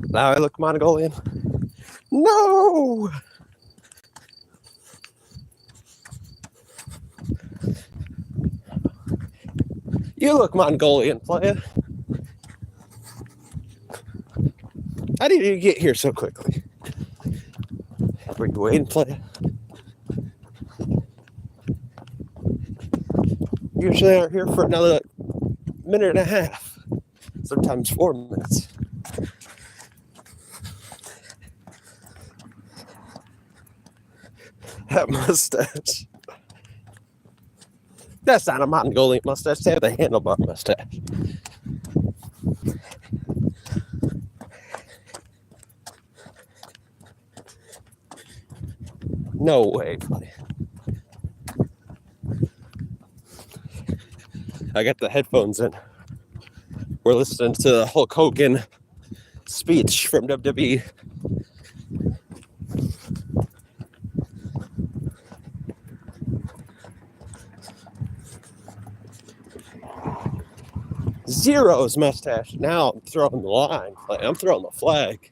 Now I look Mongolian. No! You look Mongolian, player. How did you get here so quickly? Were you waiting, player? Usually aren't here for another minute and a half. Sometimes 4 minutes. That mustache. That's not a Mongolian mustache. They have the handlebar mustache. No way, buddy. I got the headphones in. We're listening to the Hulk Hogan speech from WWE. Zero's mustache. Now I'm throwing the line. I'm throwing the flag.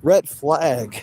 Red flag.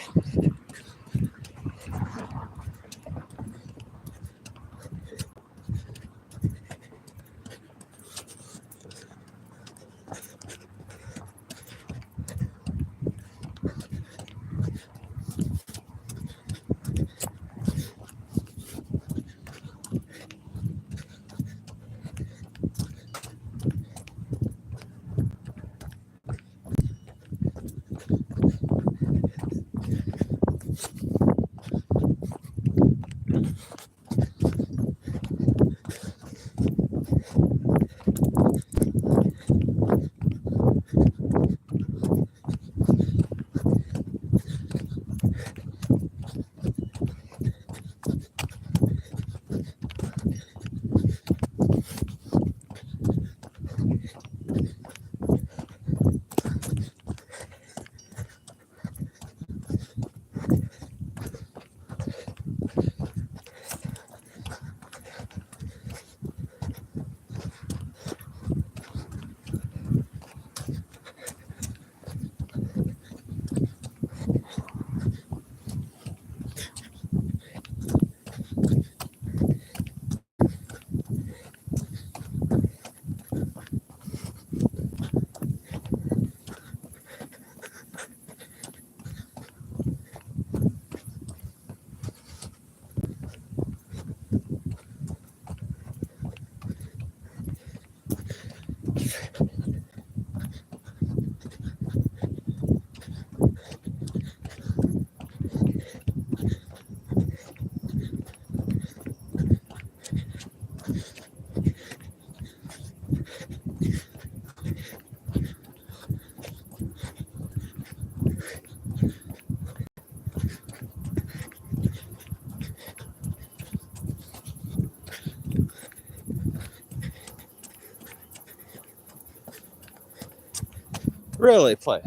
Really, play.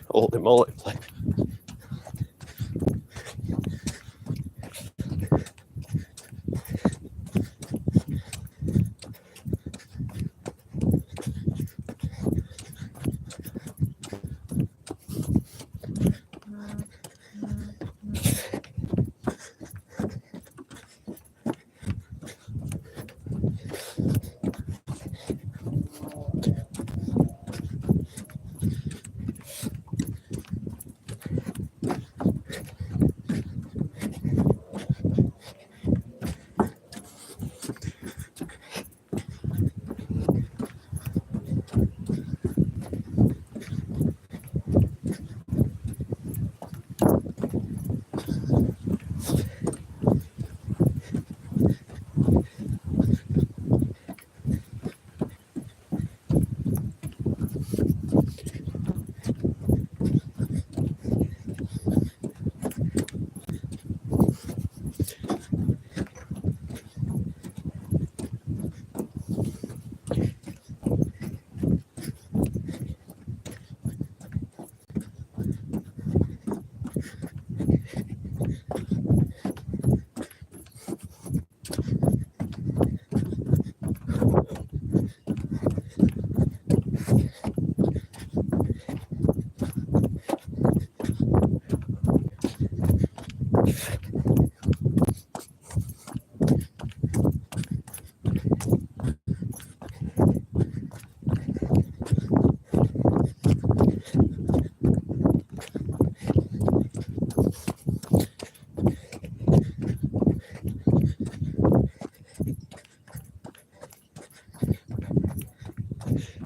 Holy moly, play.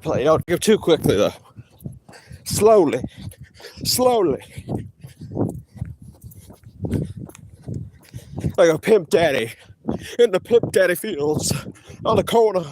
Play. Don't go too quickly though. Slowly. Slowly. Like a pimp daddy in the pimp daddy fields on the corner.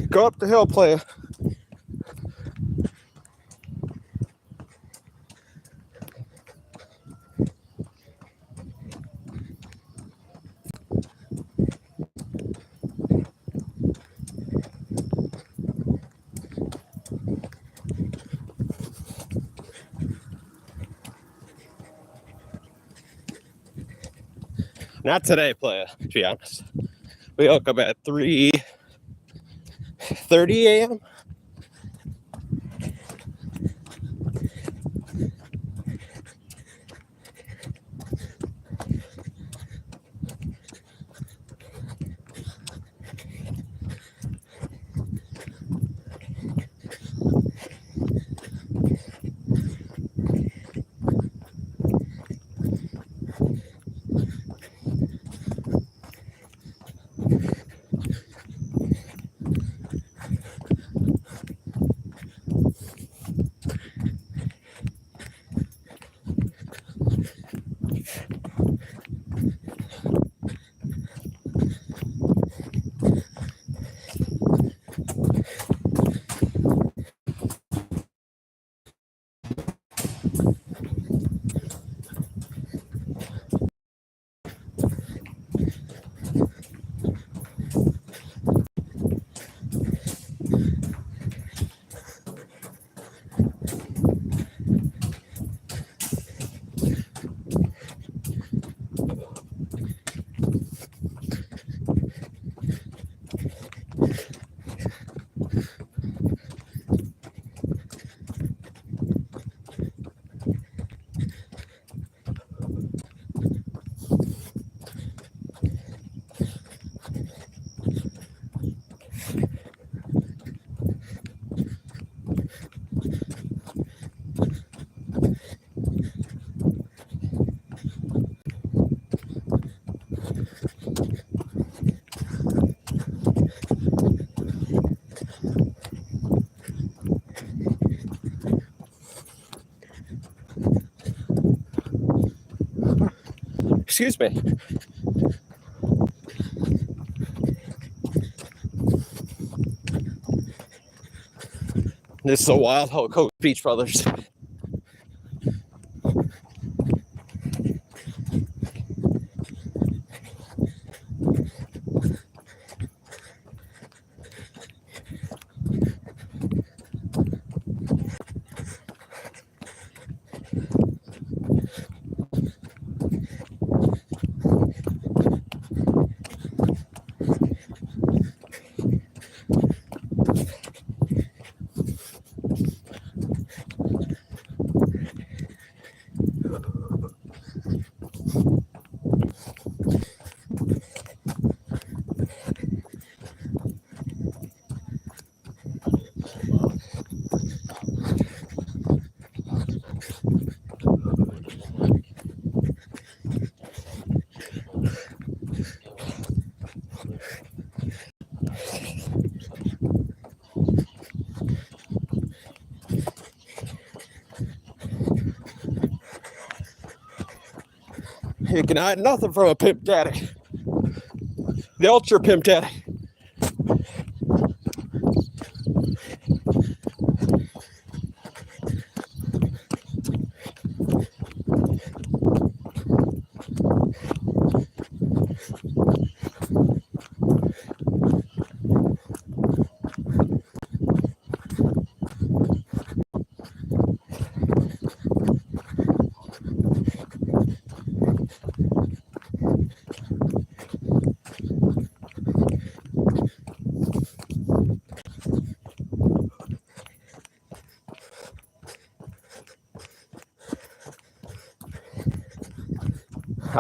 Go up the hill, player. Not today, player, to be honest. We woke up at 3:30 a.m. Excuse me. This is a wild Coast Beach Brothers. You can hide nothing from a pimp daddy. The ultra pimp daddy.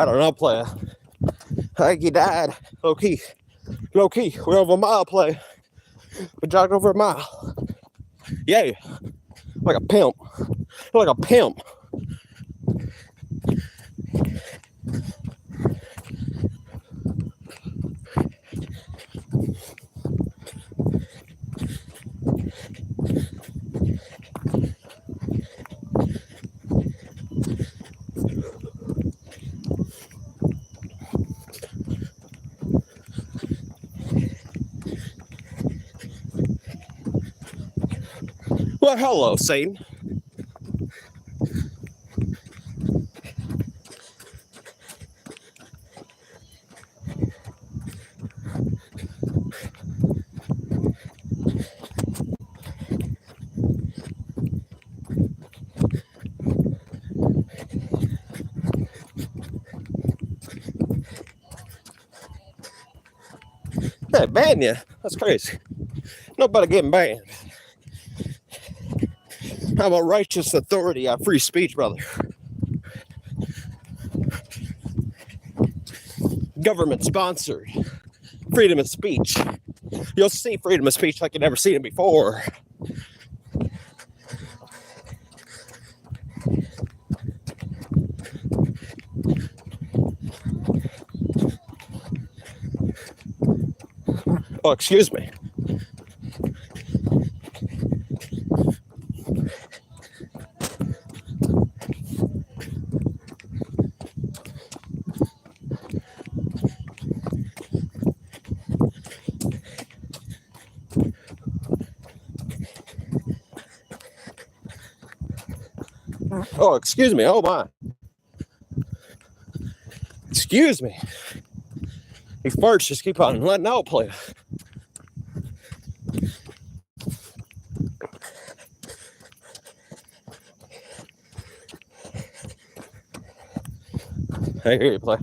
I don't know, player. I think he died. Low key. We're over a mile, player. We jogged over a mile. Yeah. Like a pimp. Like a pimp. Well, hello, Satan. Hey, ban you. That's crazy. Nobody getting banned. I'm a righteous authority on free speech, brother. Government sponsored. Freedom of speech. You'll see freedom of speech like you've never seen it before. Oh, excuse me. Oh, excuse me. Oh, my. Excuse me. These birds just keep on letting out, play. I hear you play.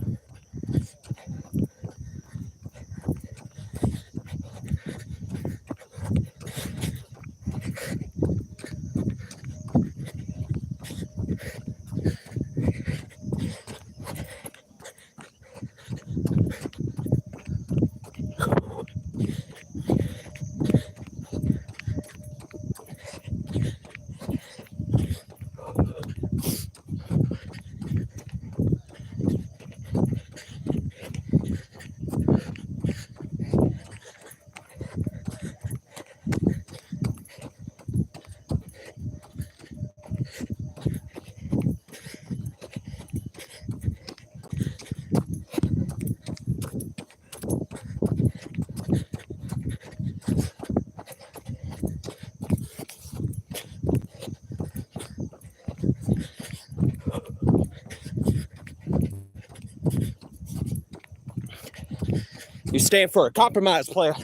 You stand for a compromise, player.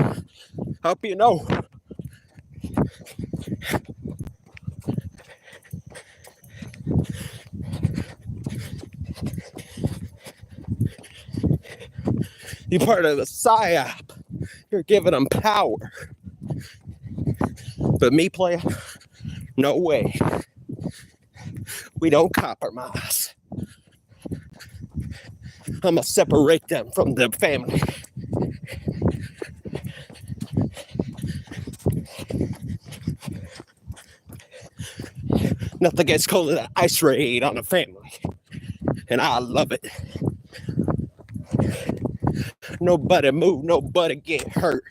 Hope you know. You're part of the PSYOP. You're giving them power. But me, player, no way. We don't compromise. I'm going to separate them from the family. Nothing gets colder than ice raid on a family. And I love it. Nobody move, nobody get hurt.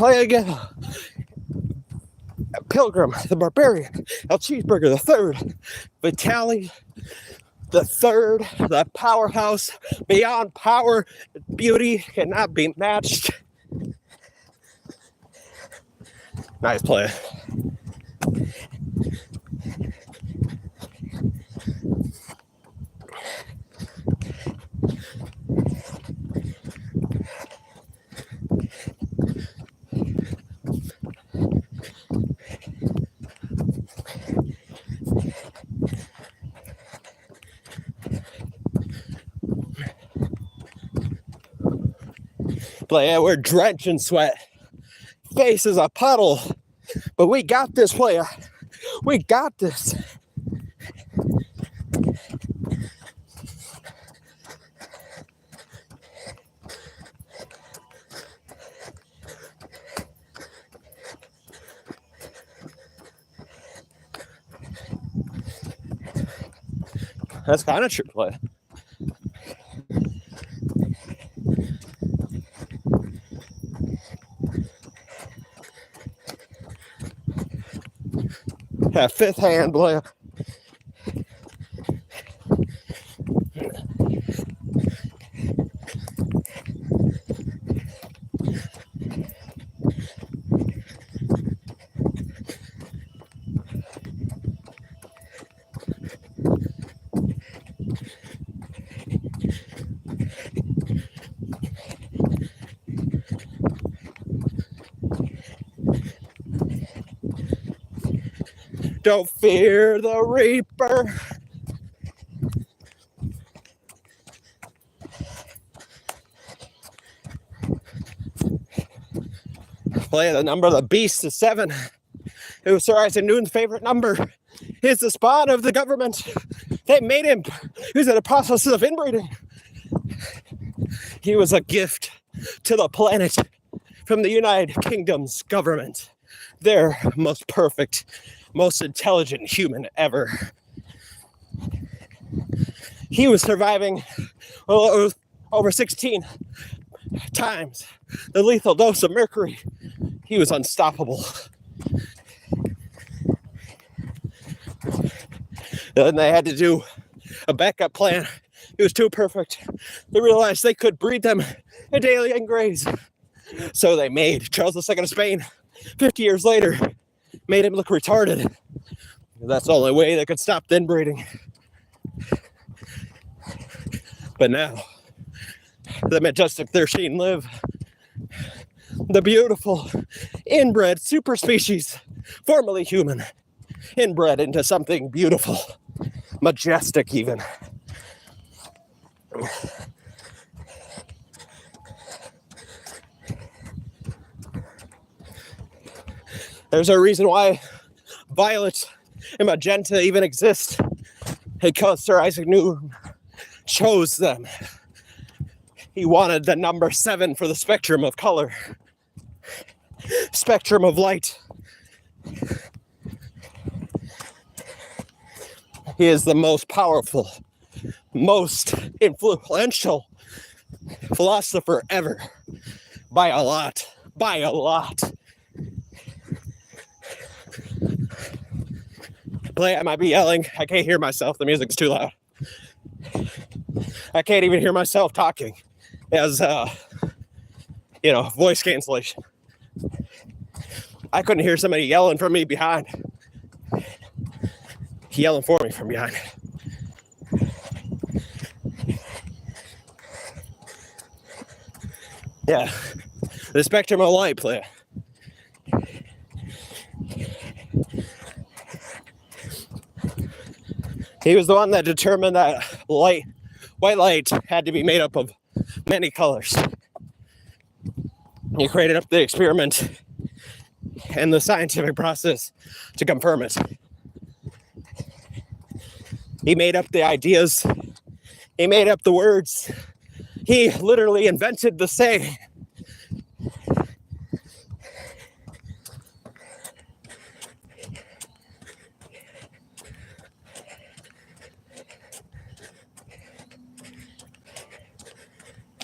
playing Pilgrim, the Barbarian, El Cheeseburger, the third, Vitali, the third, the powerhouse, beyond power, beauty, cannot be matched. Nice play. Player, we're drenched in sweat. Face is a puddle. But we got this, player. We got this. That's kind of true, player. Yeah, fifth hand, player. Don't fear the Reaper. Play the number of the beast is 7. It was Sir Isaac Newton's favorite number. He's the spawn of the government. They made him. He was in the process of inbreeding. He was a gift to the planet from the United Kingdom's government. Their most perfect, most intelligent human ever. He was surviving over 16 times the lethal dose of mercury. He was unstoppable. Then they had to do a backup plan. It was too perfect. They realized they could breed them in alien grays. So they made Charles II of Spain 50 years later, made him look retarded. That's the only way they could stop the inbreeding. But now, the majestic 13 live. The beautiful, inbred super species, formerly human, inbred into something beautiful, majestic even. There's a reason why violet and magenta even exist, because Sir Isaac Newton chose them. He wanted the number 7 for the spectrum of color, spectrum of light. He is the most powerful, most influential philosopher ever, by a lot, by a lot. Play, I might be yelling. I can't hear myself. The music's too loud. I can't even hear myself talking as, voice cancellation. I couldn't hear somebody yelling from me behind. Yelling for me from behind. Yeah, the spectrum of light, player. He was the one that determined that white light had to be made up of many colors. He created up the experiment and the scientific process to confirm it. He made up the ideas. He made up the words. He literally invented the saying.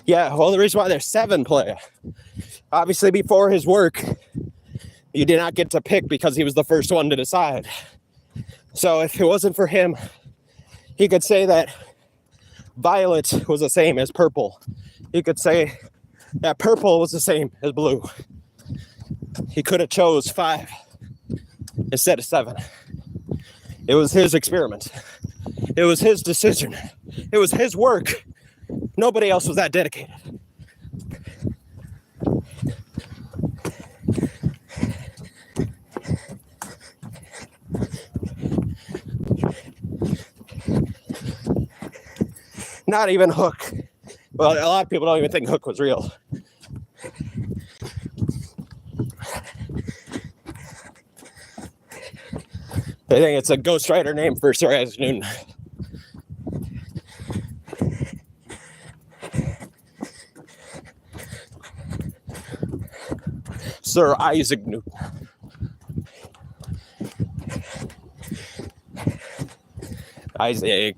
Yeah, well, the reason why there's 7, player. Obviously, before his work, You did not get to pick because he was the first one to decide. So if it wasn't for him, he could say that violet was the same as purple. He could say that purple was the same as blue. He could have chose 5 instead of 7. It was his experiment. It was his decision. It was his work. Nobody else was that dedicated. Not even Hook. Well, a lot of people don't even think Hook was real. They think it's a ghostwriter name for Sir Isaac Newton. Sir Isaac Newton. Isaac.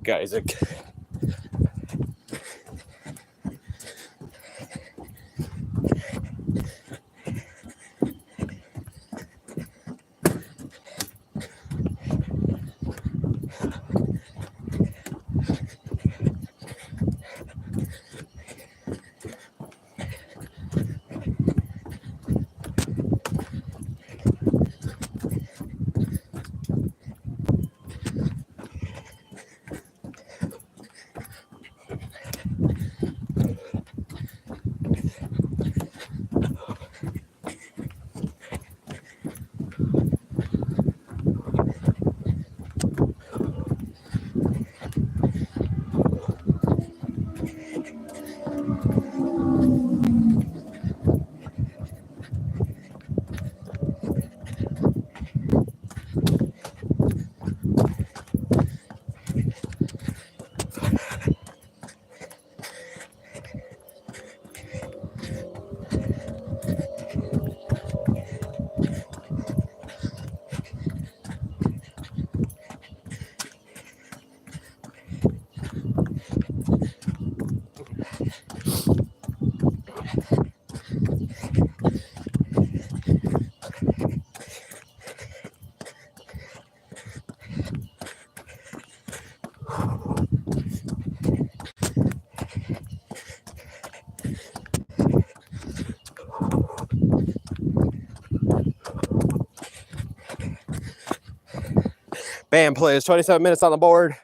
Band plays 27 minutes on the board,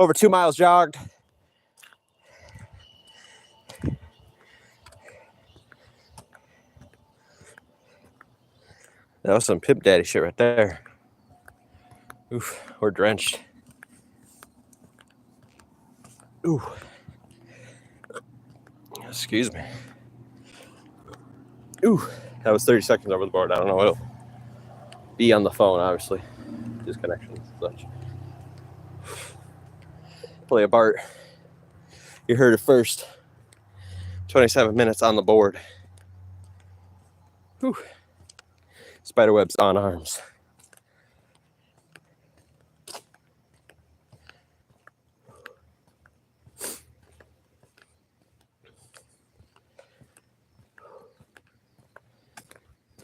over 2 miles jogged. That was some Pimp Daddy shit right there. Oof, we're drenched. Ooh. Excuse me. Ooh, that was 30 seconds over the board. I don't know what'll be on the phone, obviously. Disconnections and such. Play a Bart. You heard it first. 27 minutes on the board. Whew. Spiderwebs on arms.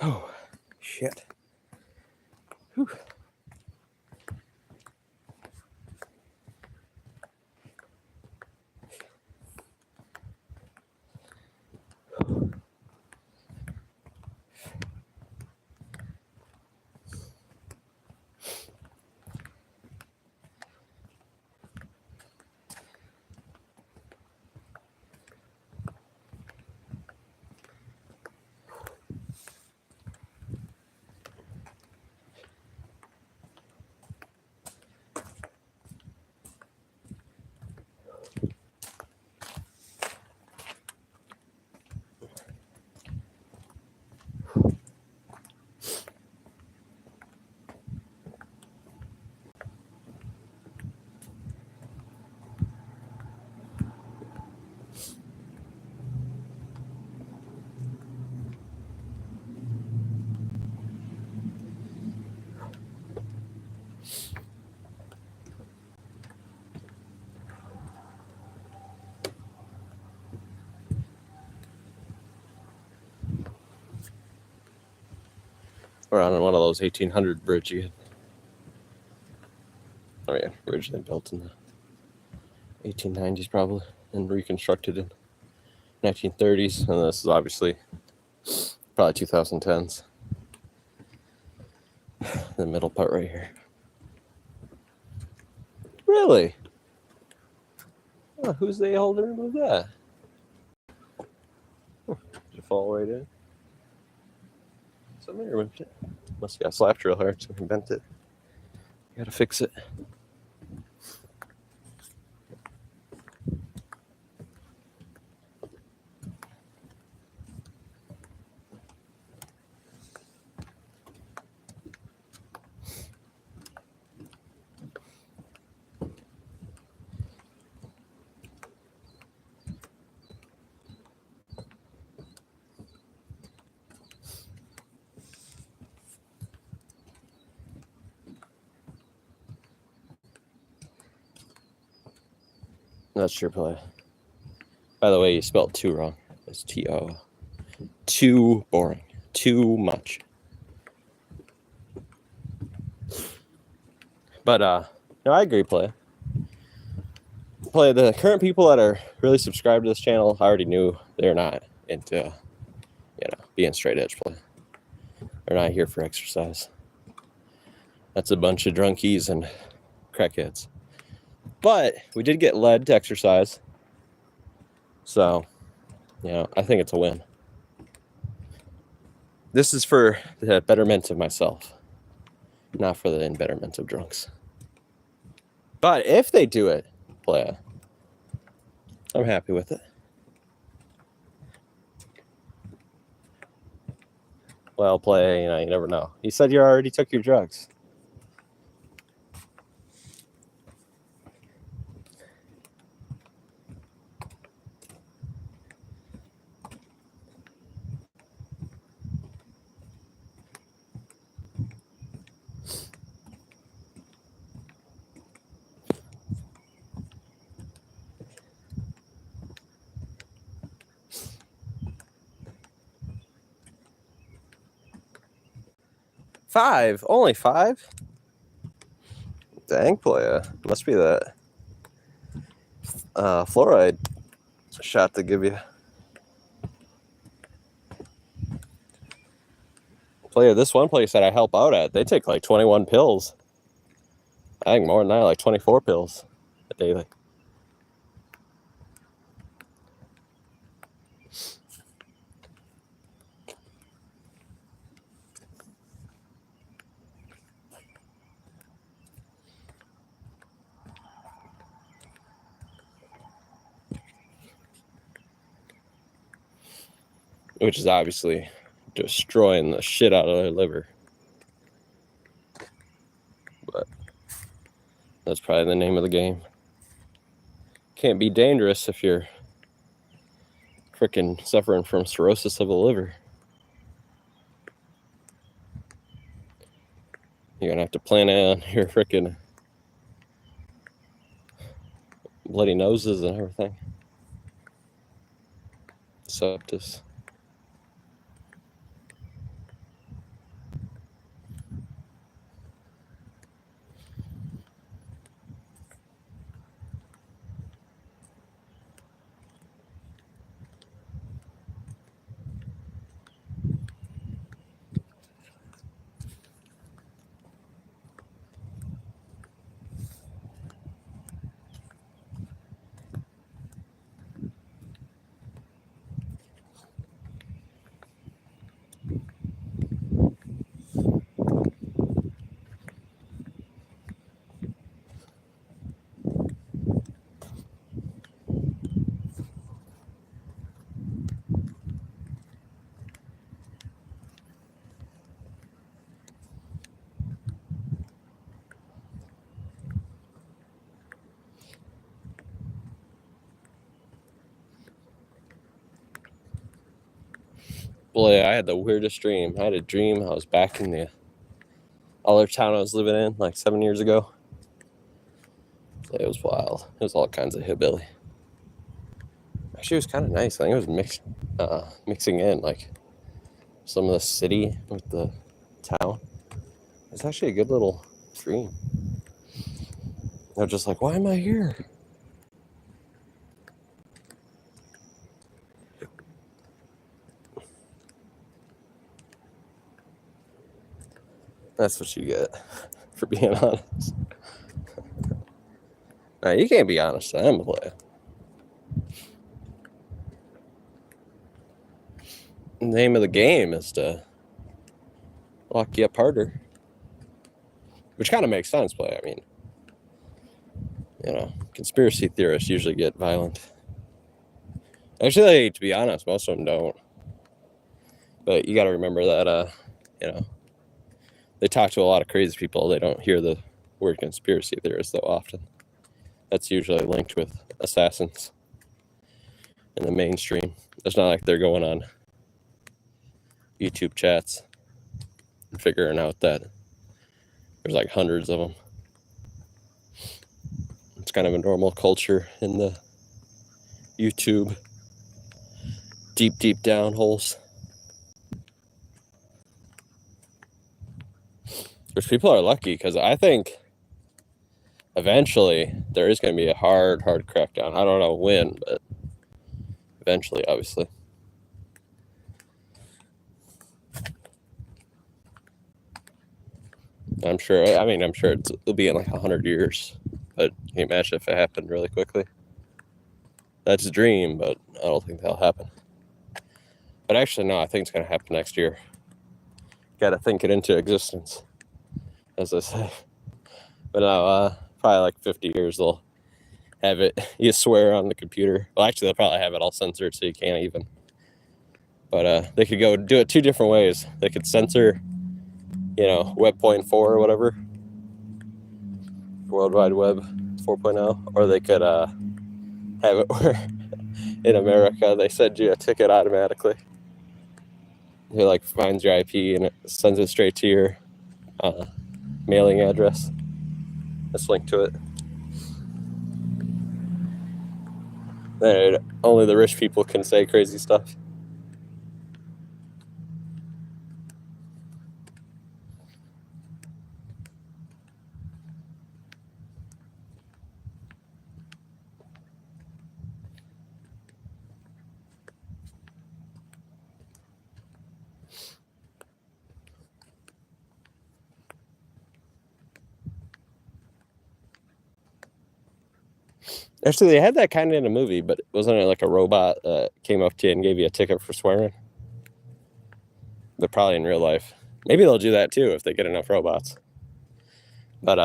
Oh, shit. Whew. Or on one of those 1800 bridge you had. Oh yeah, originally built in the 1890s probably, and reconstructed in 1930s, and this is obviously probably 2010s. The middle part right here. Really? Oh, who's the a-hole to remove that? Did you fall right in? Somebody removed it. Must have got slapped real hard, so he bent it. You gotta fix it. That's your play. By the way, you spelled two wrong. It's T-O. Too boring. Too much. But, no, I agree, play. The current people that are really subscribed to this channel, I already knew they're not into, being straight edge play. They're not here for exercise. That's a bunch of drunkies and crackheads. But we did get led to exercise. So, I think it's a win. This is for the betterment of myself, not for the betterment of drunks. But if they do it, play, I'm happy with it. Well, play, you never know. You said you already took your drugs. Five? Only 5? Dang, playa. Must be that fluoride shot they give you. Playa, this one place that I help out at, they take like 21 pills. I think more than that, like 24 pills a day. Which is obviously destroying the shit out of their liver. But that's probably the name of the game. Can't be dangerous if you're freaking suffering from cirrhosis of the liver. You're gonna have to plan on your freaking bloody noses and everything. Septus. Boy, I had the weirdest dream. I had a dream I was back in the other town I was living in like 7 years ago. It was wild. It was all kinds of hillbilly. Actually, it was kind of nice. I think it was mixing in like some of the city with the town. It's actually a good little stream. They're just like, why am I here? That's what you get for being honest. Now, you can't be honest. I'm a player. The name of the game is to lock you up harder. Which kind of makes sense, play. I mean, you know, conspiracy theorists usually get violent. Actually, to be honest, most of them don't. But you got to remember that, you know, they talk to a lot of crazy people. They don't hear the word conspiracy theorist though often. That's usually linked with assassins in the mainstream. It's not like they're going on YouTube chats and figuring out that there's like hundreds of them. It's kind of a normal culture in the YouTube deep down holes. Which people are lucky, because I think eventually there is going to be a hard crackdown. I don't know when, but eventually, obviously. I'm sure it'll be in like 100 years. But can you imagine if it happened really quickly? That's a dream, but I don't think that'll happen. But actually, no, I think it's going to happen next year. Got to think it into existence, as I say. But no, probably like 50 years they'll have it. You swear on the computer. Well, actually, they'll probably have it all censored, so you can't even. But they could go do it two different ways. They could censor, you know, Web.4 or whatever, World Wide Web 4.0, or they could have it where in America they send you a ticket automatically. It like finds your IP and it sends it straight to your mailing address. That's linked to it. And only the rich people can say crazy stuff. Actually, they had that kind of in a movie, but wasn't it like a robot that came up to you and gave you a ticket for swearing? But probably in real life. Maybe they'll do that too if they get enough robots. But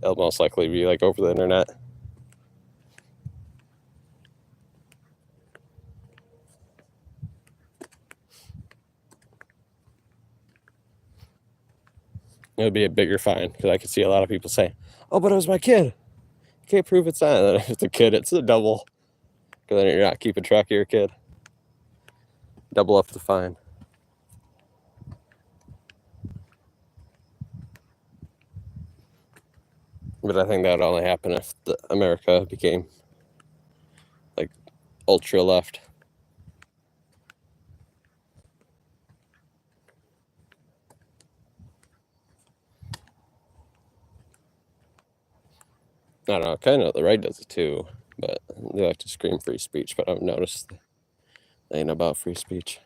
it'll most likely be like over the internet. It would be a bigger fine, because I could see a lot of people saying, "Oh, but it was my kid. Can't prove it's not." And if it's a kid, it's a double, because then you're not keeping track of your kid. Double up the fine. But I think that would only happen if America became like ultra left. I don't know, kind of the right does it too, but they like to scream free speech, but I've noticed they ain't about free speech.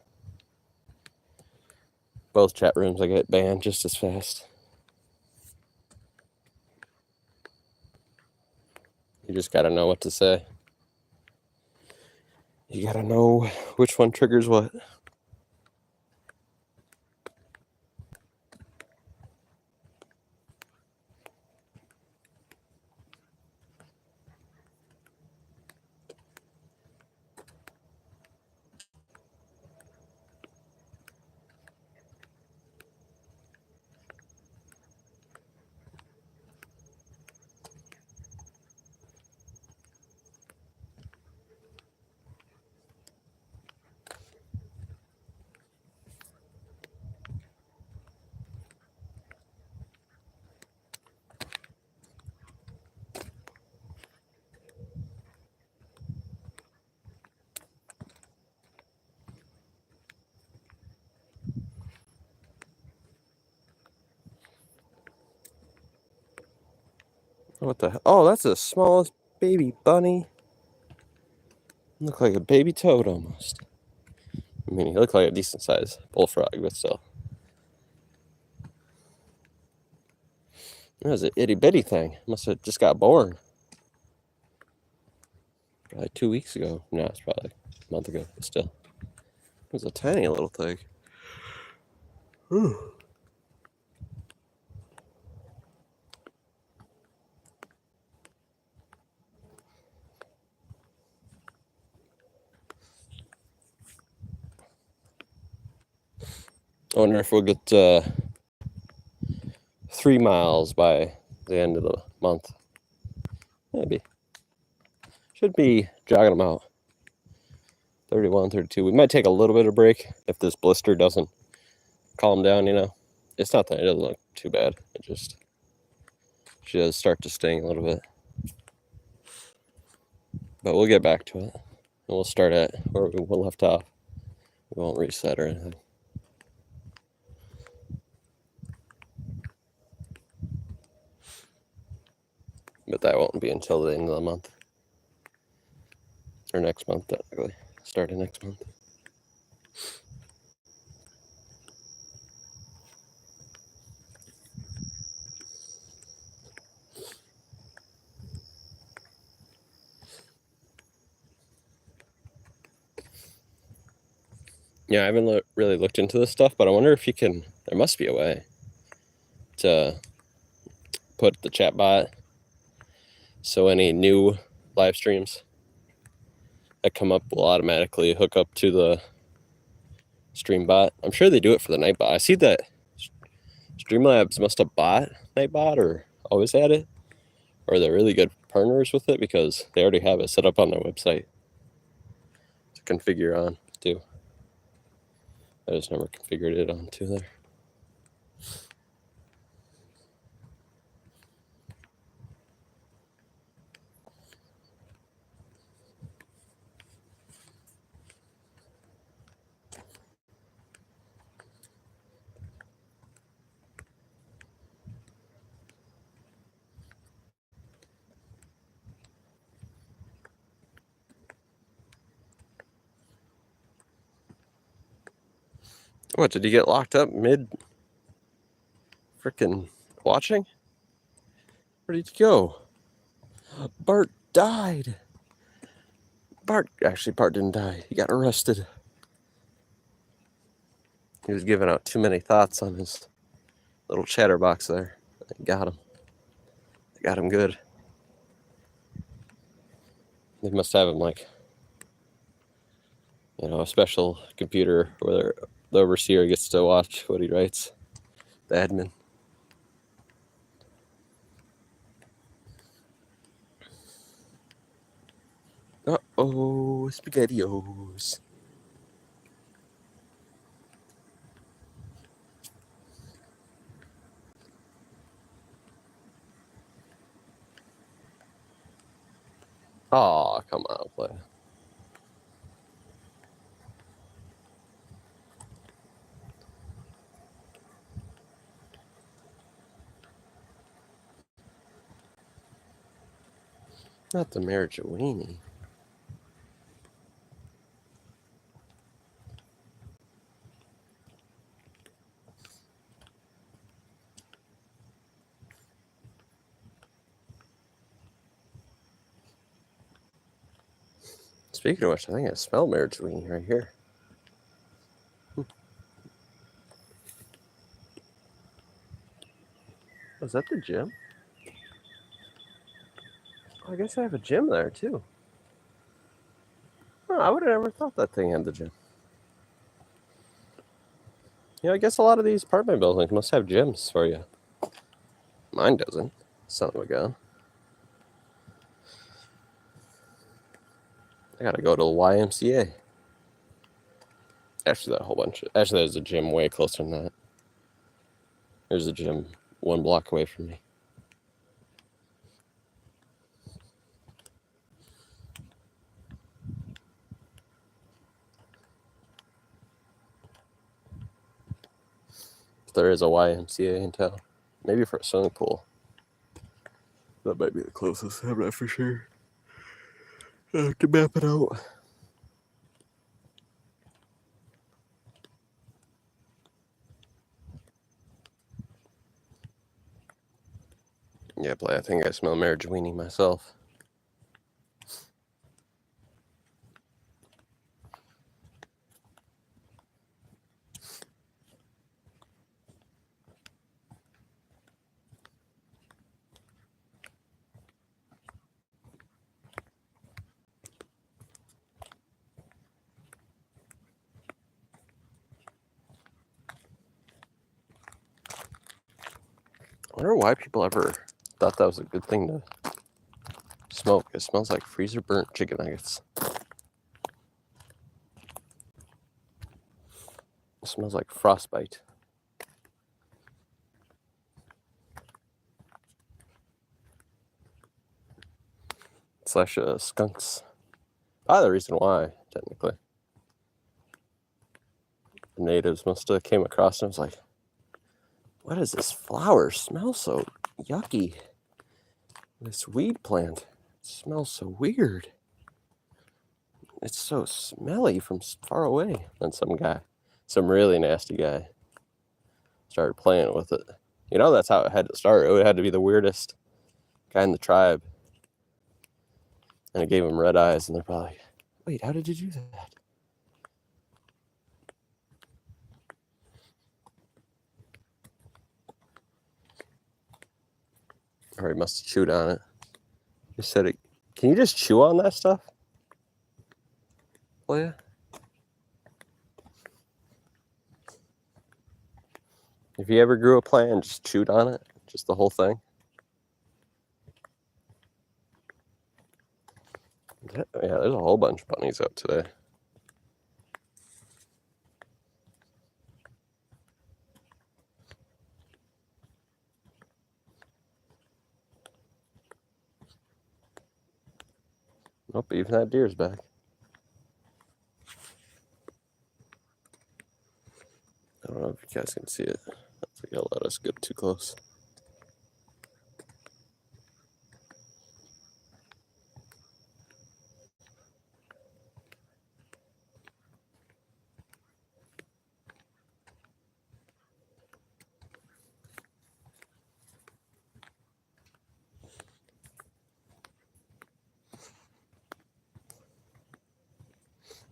Both chat rooms I get banned just as fast. You just gotta know what to say. You gotta know which one triggers what. What the hell? Oh, that's the smallest baby bunny. Look like a baby toad almost. I mean, he looked like a decent sized bullfrog, but still. That was an itty bitty thing. Must have just got born. Probably 2 weeks ago. No, it's probably a month ago, but still. It was a tiny little thing. Whew. I wonder if we'll get 3 miles by the end of the month. Maybe. Should be jogging them out. 31, 32. We might take a little bit of break if this blister doesn't calm down, you know. It's not that it doesn't look too bad. It just she does start to sting a little bit. But we'll get back to it. And we'll start at where we left off. We won't reset or anything. But that won't be until the end of the month. Or next month, technically. Starting next month. Yeah, I haven't really looked into this stuff, but I wonder if you can. There must be a way to put the chat bot so any new live streams that come up will automatically hook up to the stream bot. I'm sure they do it for the night bot. I see that Streamlabs must have bought Nightbot or always had it, or they're really good partners with it because they already have it set up on their website to configure on too. I just never configured it onto there. What, did he get locked up mid frickin' watching? Where did he go? Bart died. Bart didn't die. He got arrested. He was giving out too many thoughts on his little chatterbox there. They got him. They got him good. They must have him like, you know, a special computer where the overseer gets to watch what he writes. The admin. Uh-oh, SpaghettiOs. Aw, come on, play. Not the Marigewini. Speaking of which, I think I smell Marigewini right here. Was that the gym? I guess I have a gym there too. Oh, I would have never thought that thing had the gym. You know, I guess a lot of these apartment buildings must have gyms for you. Mine doesn't. Son of a gun. I gotta go to the YMCA. Actually, there's a gym way closer than that. There's a gym 1 block away from me. There is a YMCA in town. Maybe for a swimming pool. That might be the closest. I'm not for sure. I have to map it out. Yeah, but I think I smell marijuana myself. I wonder why people ever thought that was a good thing to smoke. It smells like freezer burnt chicken nuggets. It smells like frostbite. Slash skunks. Probably the reason why, technically. The natives must have came across and was like, what is this flower? It smells so yucky. This weed plant. It smells so weird. It's so smelly from far away. And some really nasty guy, started playing with it. You know, that's how it had to start. It had to be the weirdest guy in the tribe. And it gave him red eyes, and they're probably like, wait, how did you do that? Or he must have chewed on it. He said, can you just chew on that stuff? Oh, yeah. If you ever grew a plant and just chewed on it, just the whole thing. Yeah, there's a whole bunch of bunnies out today. Nope, even that deer's back. I don't know if you guys can see it. I don't think it'll let us get too close.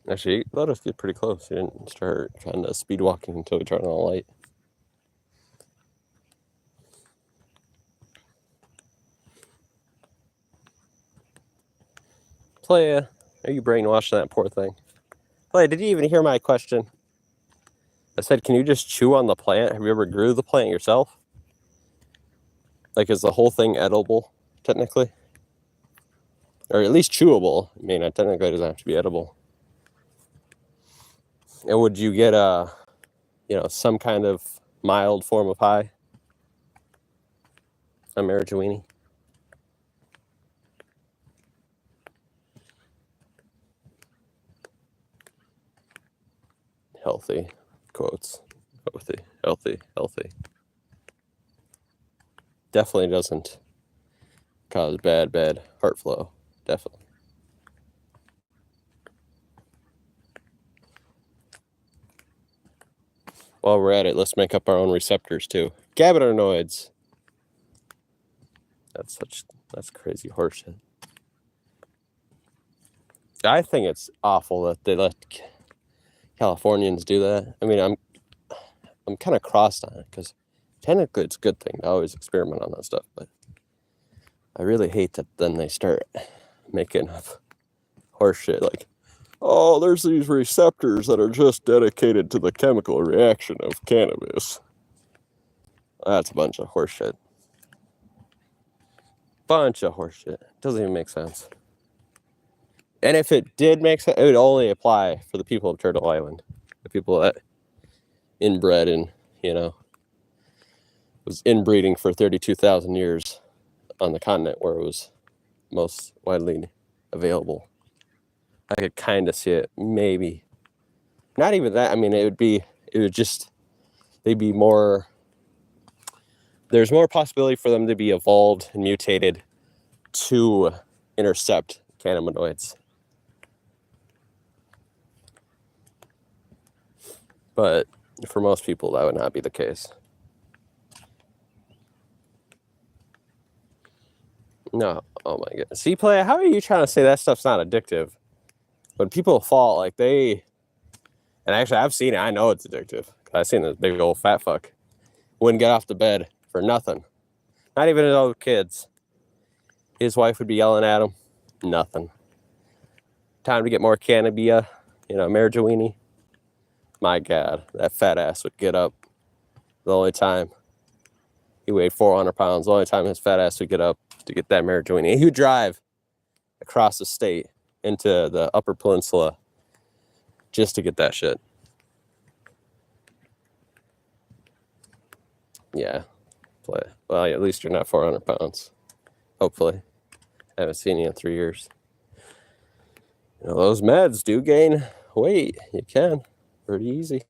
Actually, he let us get pretty close. He didn't start kind of speed walking until we turned on the light. Playa, are you brainwashing that poor thing? Playa, did you even hear my question? I said, can you just chew on the plant? Have you ever grew the plant yourself? Like, is the whole thing edible, technically? Or at least chewable. I mean, it technically doesn't have to be edible. And would you get some kind of mild form of high on marijuana? Healthy, quotes. Healthy. Definitely doesn't cause bad heart flow. Definitely. While we're at it, let's make up our own receptors too. Cannabinoids. That's crazy horseshit. I think it's awful that they let Californians do that. I mean, I'm kind of crossed on it because technically it's a good thing to always experiment on that stuff, but I really hate that then they start making up horseshit like, oh, there's these receptors that are just dedicated to the chemical reaction of cannabis. That's a bunch of horseshit. Doesn't even make sense. And if it did make sense, it would only apply for the people of Turtle Island. The people that inbred and, was inbreeding for 32,000 years on the continent where it was most widely available. I could kind of see it, maybe. Not even that. I mean, they'd be more, there's more possibility for them to be evolved and mutated to intercept cannabinoids. But for most people, that would not be the case. No, oh my goodness. See, Play, how are you trying to say that stuff's not addictive? When people fall, like and actually I've seen it, I know it's addictive. I've seen this big old fat fuck. Wouldn't get off the bed for nothing. Not even his old kids. His wife would be yelling at him. Nothing. Time to get more cannabia, marijuana. My God, that fat ass would get up. The only time he weighed 400 pounds, the only time his fat ass would get up to get that marijuana. He would drive across the state into the Upper Peninsula just to get that shit. Yeah. Play. Well, at least you're not 400 pounds. Hopefully. I haven't seen you in 3 years. Those meds do gain weight. You can. Pretty easy.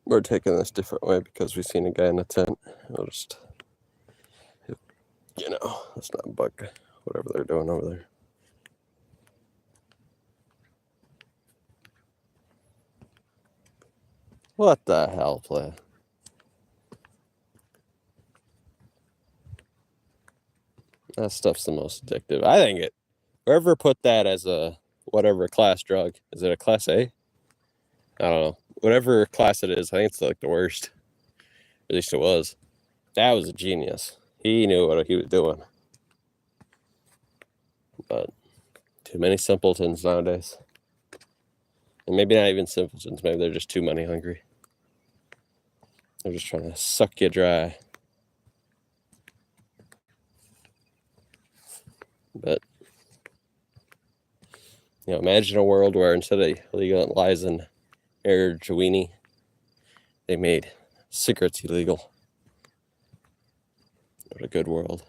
We're taking this different way because we've seen a guy in a tent. We'll just, let's not bug whatever they're doing over there. What the hell, Play? That stuff's the most addictive. I think whoever put that as a whatever class drug, is it a class A? I don't know. Whatever class it is, I think it's like the worst. At least it was. That was a genius. He knew what he was doing. But too many simpletons nowadays. And maybe not even simpletons. Maybe they're just too money hungry. They're just trying to suck you dry. But, imagine a world where instead of legalizing marijuana, they made cigarettes illegal. What a good world.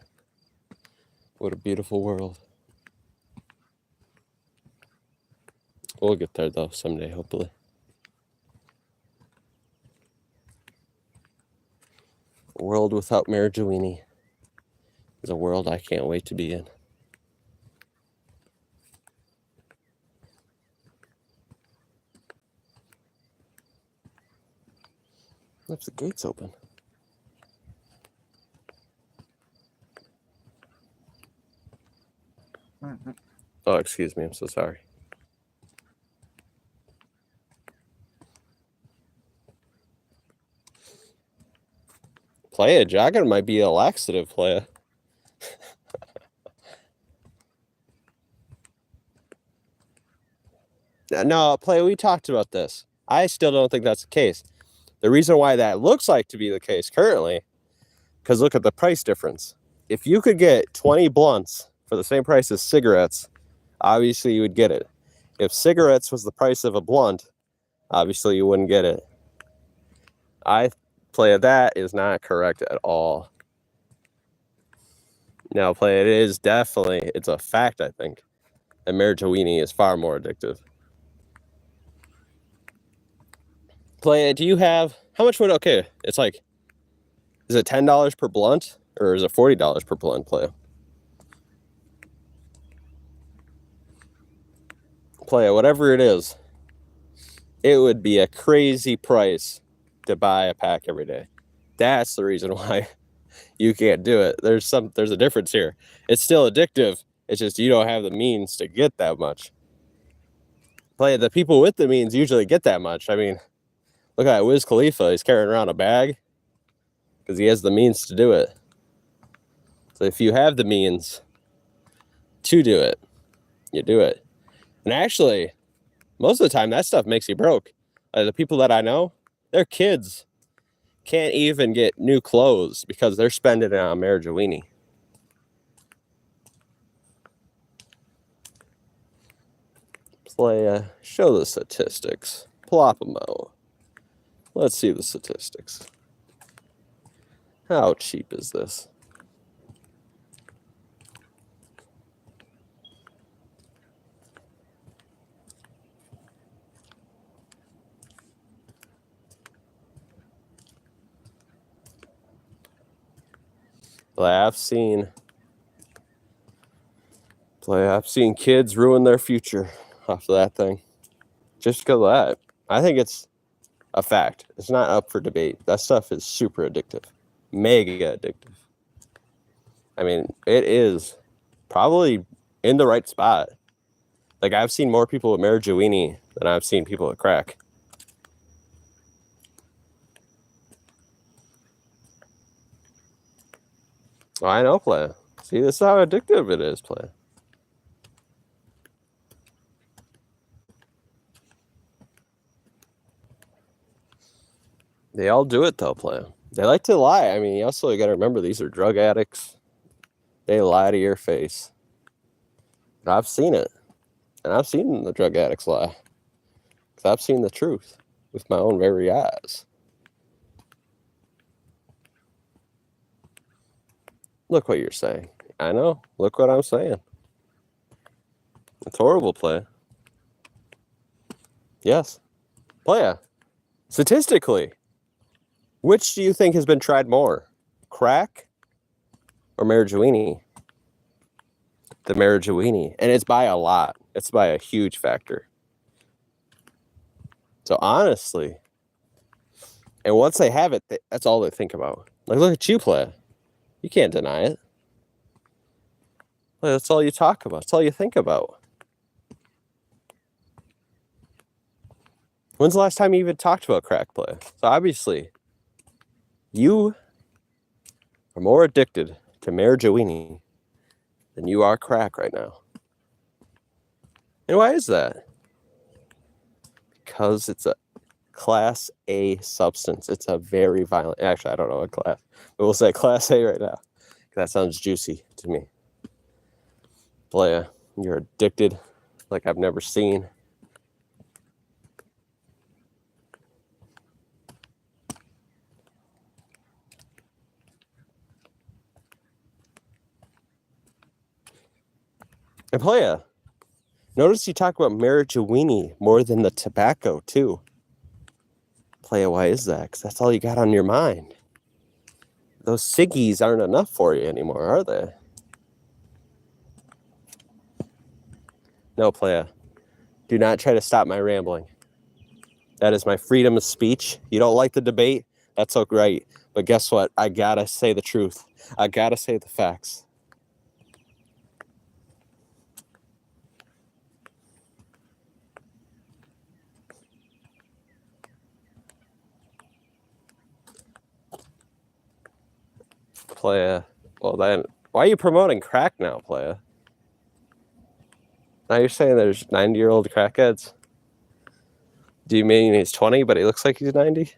What a beautiful world. We'll get there, though, someday, hopefully. A world without marijuana is a world I can't wait to be in. Left the gates open. Oh, excuse me. I'm so sorry. Playa, jogging might be a laxative, Playa. No, Playa, we talked about this. I still don't think that's the case. The reason why that looks like to be the case currently, because look at the price difference. If you could get 20 blunts for the same price as cigarettes, obviously you would get it. If cigarettes was the price of a blunt, obviously you wouldn't get it. Playa, that is not correct at all. Now, Playa, it's a fact, I think, that marijuana is far more addictive. Playa, do you have, how much would, okay, it's like, is it $10 per blunt, or is it $40 per blunt, Playa? Playa, whatever it is, it would be a crazy price to buy a pack every day. That's the reason why you can't do it. There's a difference here. It's still addictive. It's just you don't have the means to get that much. Playa, the people with the means usually get that much. I mean, look at Wiz Khalifa. He's carrying around a bag because he has the means to do it. So if you have the means to do it, you do it. And actually, most of the time, that stuff makes you broke. The people that I know, their kids can't even get new clothes because they're spending it on marijuana. Playa, show the statistics. Plop them out. Let's see the statistics. How cheap is this? I've seen kids ruin their future off of that thing. Just because of that. I think it's a fact. It's not up for debate. That stuff is super addictive. Mega addictive. I mean, it is probably in the right spot. Like, I've seen more people with marijuana than I've seen people with crack. Oh, I know, play. See, this is how addictive it is, play. They all do it, though, play. They like to lie. I mean, you also got to remember, these are drug addicts. They lie to your face. But I've seen it. And I've seen the drug addicts lie. Because I've seen the truth with my own very eyes. Look what you're saying. I know. Look what I'm saying. It's horrible, play. Yes. Playa. Statistically, which do you think has been tried more? Crack or marijuana? The marijuana. And it's by a lot. It's by a huge factor. So honestly, and once they have it, that's all they think about. Like, look at you, play. You can't deny it. Like, that's all you talk about. That's all you think about. When's the last time you even talked about crack, play? So obviously, you are more addicted to marijuana than you are crack right now. And why is that? Because it's a Class A substance. It's a very violent. Actually, I don't know what class, but we'll say Class A right now. That sounds juicy to me. Playa, you're addicted like I've never seen. And Playa, notice you talk about marijuana more than the tobacco, too. Playa, why is that? Because that's all you got on your mind. Those ciggies aren't enough for you anymore, are they? No, Playa. Do not try to stop my rambling. That is my freedom of speech. You don't like the debate? That's so great. But guess what? I gotta say the truth. I gotta say the facts. Playa. Well, then, why are you promoting crack now, Playa? Now you're saying there's 90-year-old crackheads? Do you mean he's 20, but he looks like he's 90?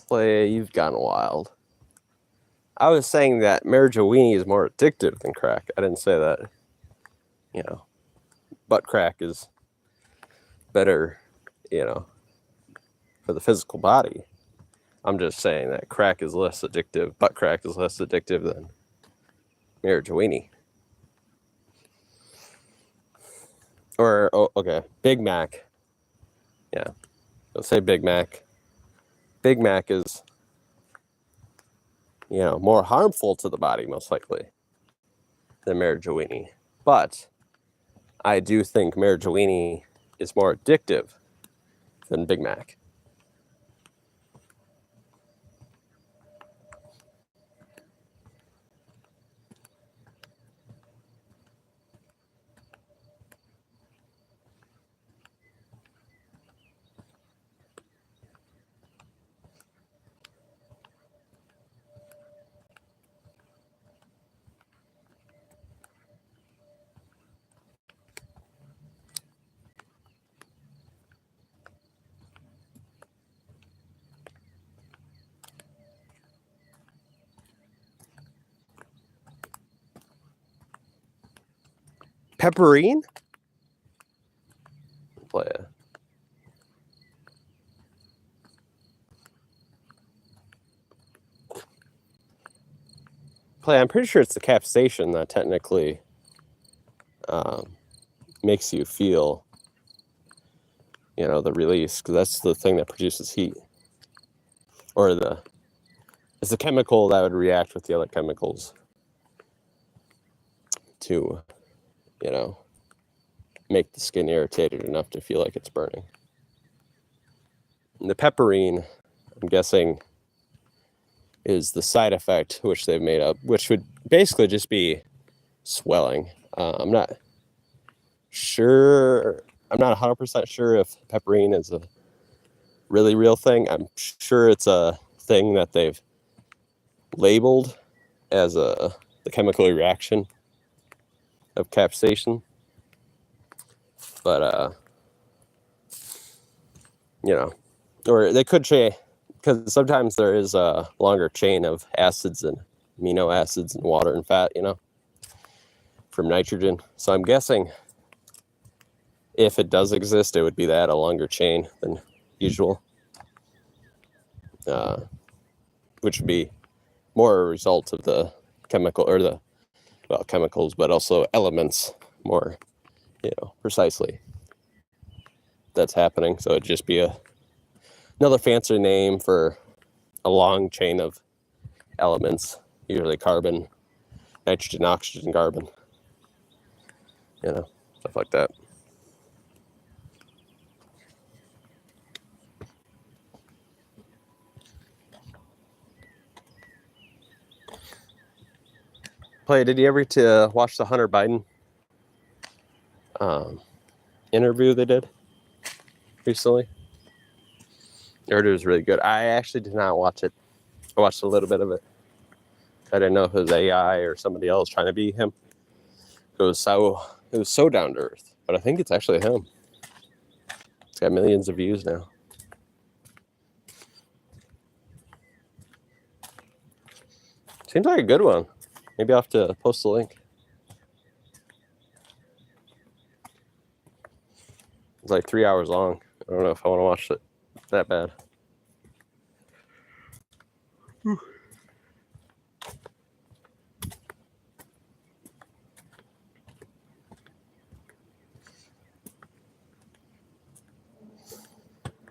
Playa, you've gone wild. I was saying that marijuana is more addictive than crack. I didn't say that, butt crack is better, for the physical body. I'm just saying that crack is less addictive. Butt crack is less addictive than marijuana. Or, okay, Big Mac. Yeah, let's say Big Mac. Big Mac is, more harmful to the body, most likely, than marijuana. But I do think marijuana is more addictive than Big Mac. Pepperine? Play it. I'm pretty sure it's the capsaicin that technically makes you feel, the release, because that's the thing that produces heat, or it's the chemical that would react with the other chemicals to, make the skin irritated enough to feel like it's burning. And the pepperine, I'm guessing, is the side effect which they've made up, which would basically just be swelling. I'm not sure. I'm not 100% sure if pepperine is a really real thing. I'm sure it's a thing that they've labeled as the chemical reaction of capsaicin. But, or they could say, because sometimes there is a longer chain of acids and amino acids and water and fat, from nitrogen. So I'm guessing if it does exist, it would be a longer chain than usual, which would be more a result of the chemical, or chemicals, but also elements more, precisely that's happening. So it'd just be another fancy name for a long chain of elements, usually carbon, nitrogen, oxygen, carbon, stuff like that. Did you ever watch the Hunter Biden interview they did recently? I heard it was really good. I actually did not watch it. I watched a little bit of it. I didn't know if it was AI or somebody else trying to be him. It was so down to earth, but I think it's actually him. It's got millions of views now. Seems like a good one. Maybe I'll have to post a link. It's like 3 hours long. I don't know if I want to watch it that bad. Whew.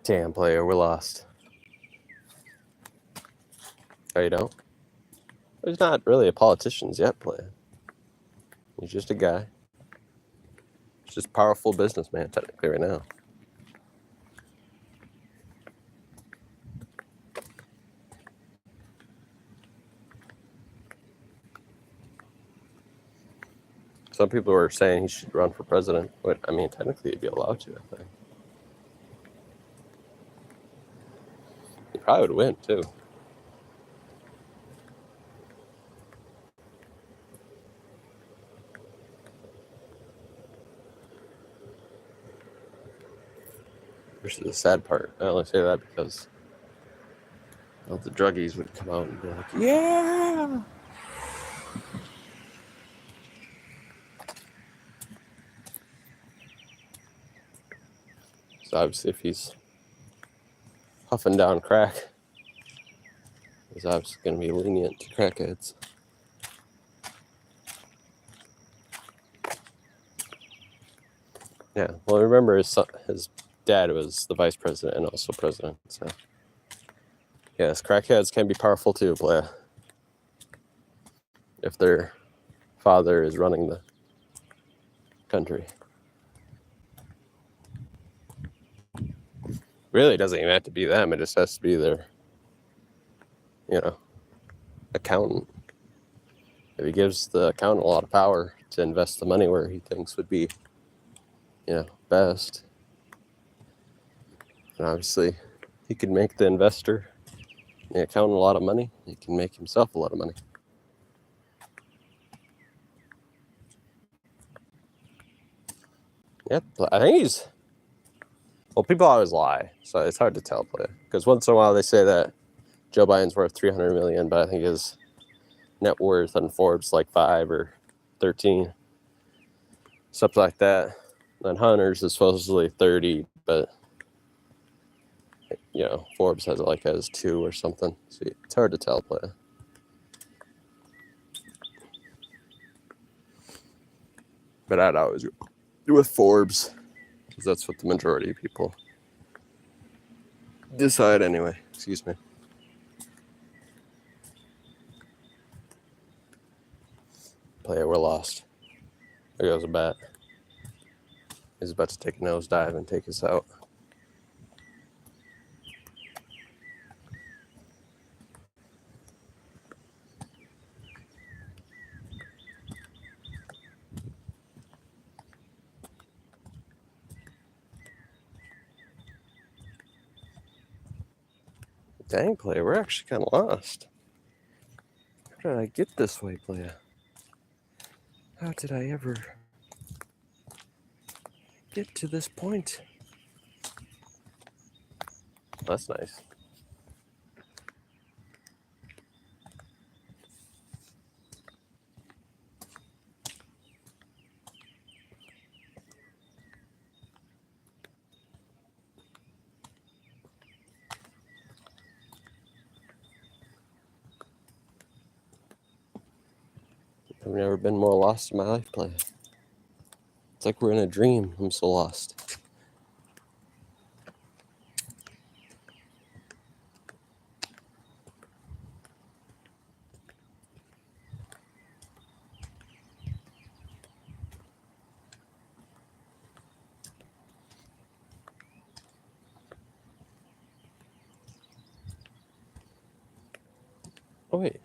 Damn, player, we're lost. Oh, you don't? He's not really a politician yet, player. He's just a guy. He's just a powerful businessman, technically, right now. Some people were saying he should run for president, but I mean, technically, he'd be allowed to, I think. He probably would win, too. Which is the sad part. I only say that because all the druggies would come out and be like, yeah! So obviously if he's huffing down crack, he's obviously going to be lenient to crackheads. Yeah, well, remember his dad was the vice president and also president, so yes, crackheads can be powerful too, playa, if their father is running the country. Really, it doesn't even have to be them. It just has to be their, accountant. If he gives the accountant a lot of power to invest the money where he thinks would be, best, and obviously he could make the investor, the accountant, a lot of money. He can make himself a lot of money. Yeah, I think well, people always lie, so it's hard to tell, because once in a while they say that Joe Biden's worth $300 million, but I think his net worth on Forbes like 5 or 13. stuff like that. Then Hunters is supposedly 30, but you know, Forbes has it like as 2 or something. So it's hard to tell, but I'd always go with Forbes because that's what the majority of people decide anyway. Excuse me. Player, we're lost. There goes a bat. He's about to take a nosedive and take us out. Dang, player, we're actually kind of lost. How did I get this way, player? How did I ever get to this point? That's nice. I've never been more lost in my life, player. It's like we're in a dream. I'm so lost. Oh, wait.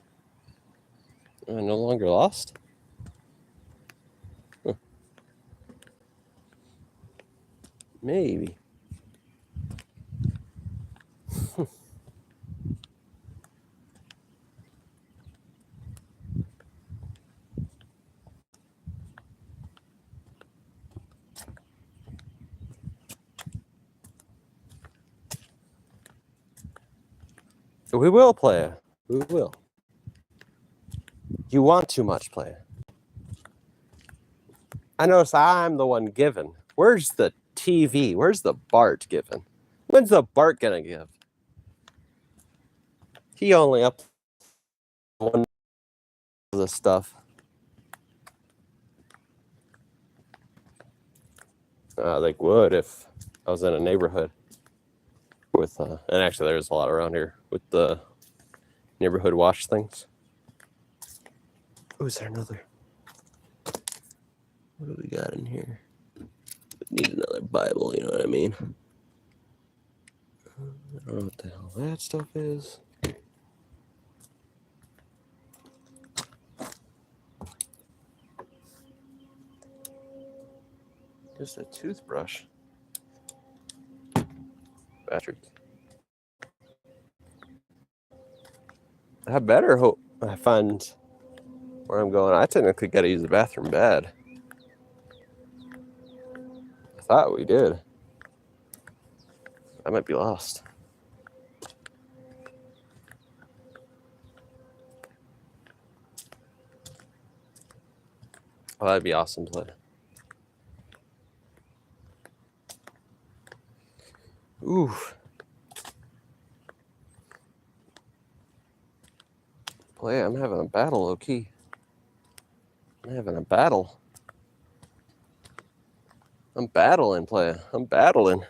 Am I no longer lost? Huh. Maybe. We will, player. We will. You want too much, player. I notice I'm the one giving. Where's the TV? Where's the Bart giving? When's the Bart gonna give? He only up one of the stuff. Like would if I was in a neighborhood with, and actually there's a lot around here with the neighborhood watch things. Oh, is there another? What do we got in here? We need another Bible, you know what I mean? I don't know what the hell that stuff is. Just a toothbrush. Patrick. I better hope I find where I'm going. I technically got to use the bathroom bad. I thought we did. I might be lost. Oh, that'd be awesome, play. Ooh. Play, I'm having a battle, low-key. I'm having a battle. I'm battling, play. I'm battling.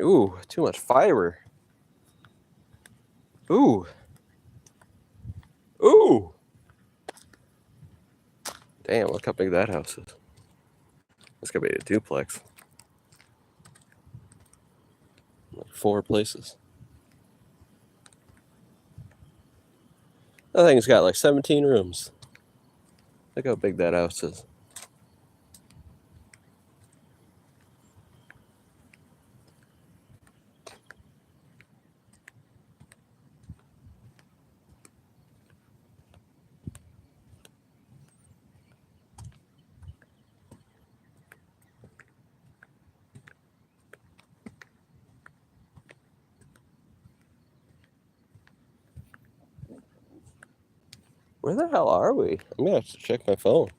Ooh, too much fiber. Ooh. Ooh. Damn, look how big that house is. It's gonna be a duplex. Like 4 places. That thing's got like 17 rooms. Look how big that house is. Where the hell are we? I'm gonna have to check my phone.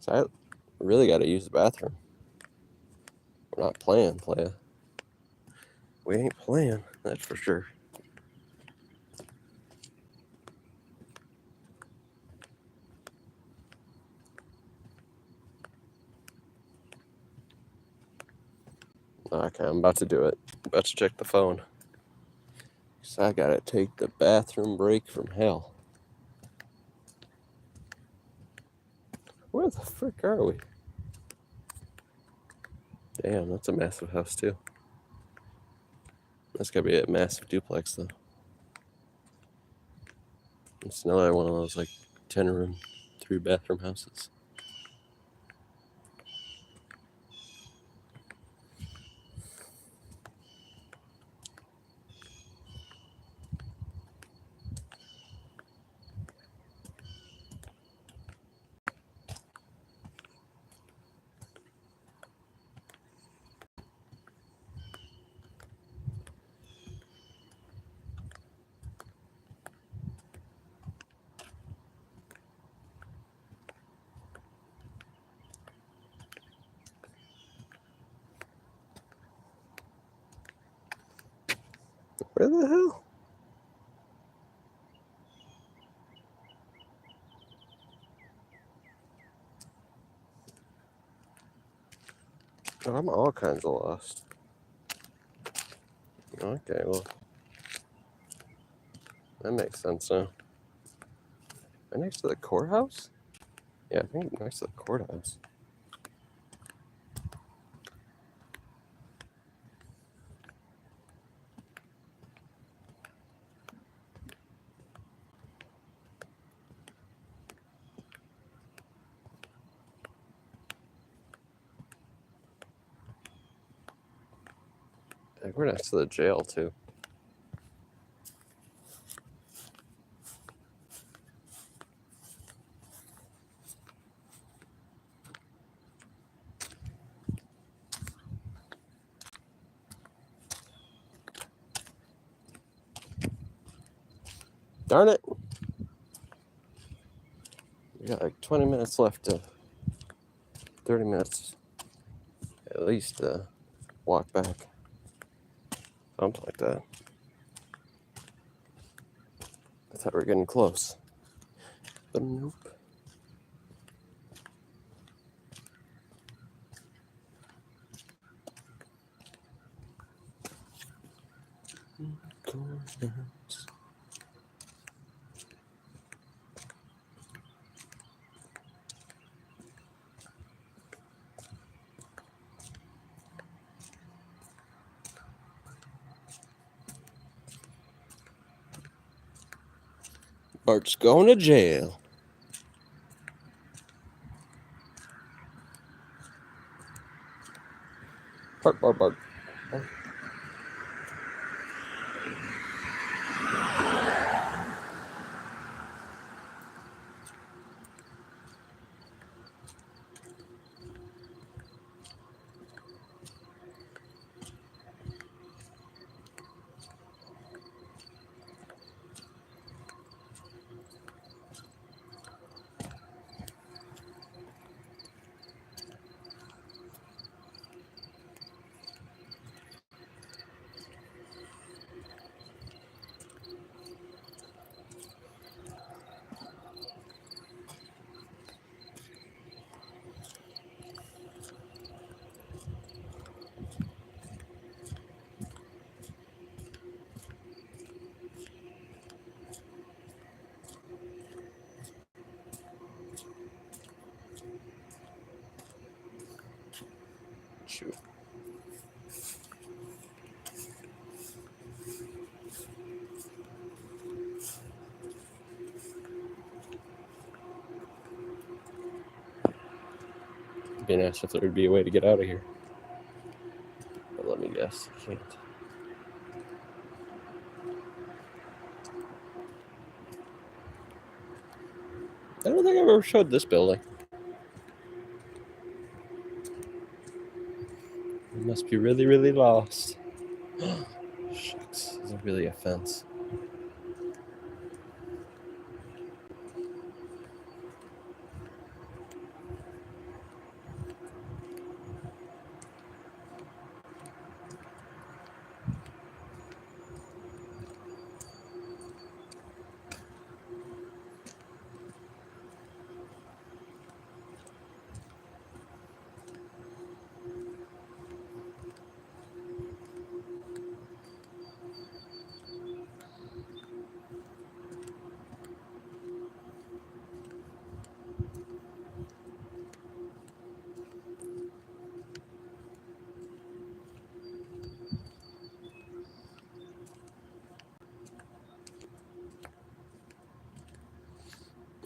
So I really got to use the bathroom. We're not playing, playa. We ain't playing, that's for sure. Okay, I'm about to do it. About to check the phone. So I gotta take the bathroom break from hell. Where the frick are we? Damn, that's a massive house too. That's gotta be a massive duplex though. It's another one of those like 10-room, 3-bathroom houses. Where the hell? Oh, I'm all kinds of lost. Okay, well, that makes sense now. Right next to the courthouse? Yeah, I think next to the courthouse. I think we're next to the jail too. Darn it! We got like 20 minutes left to 30 minutes at least to walk back. Something like that. I thought we were getting close. But nope. Corners. Bart's going to jail. Bart, Bart, Bart. Shoot. Being asked if there would be a way to get out of here. But let me guess. I can't. I don't think I've ever showed this building. We must be really, really lost. Shucks. Is it really a fence?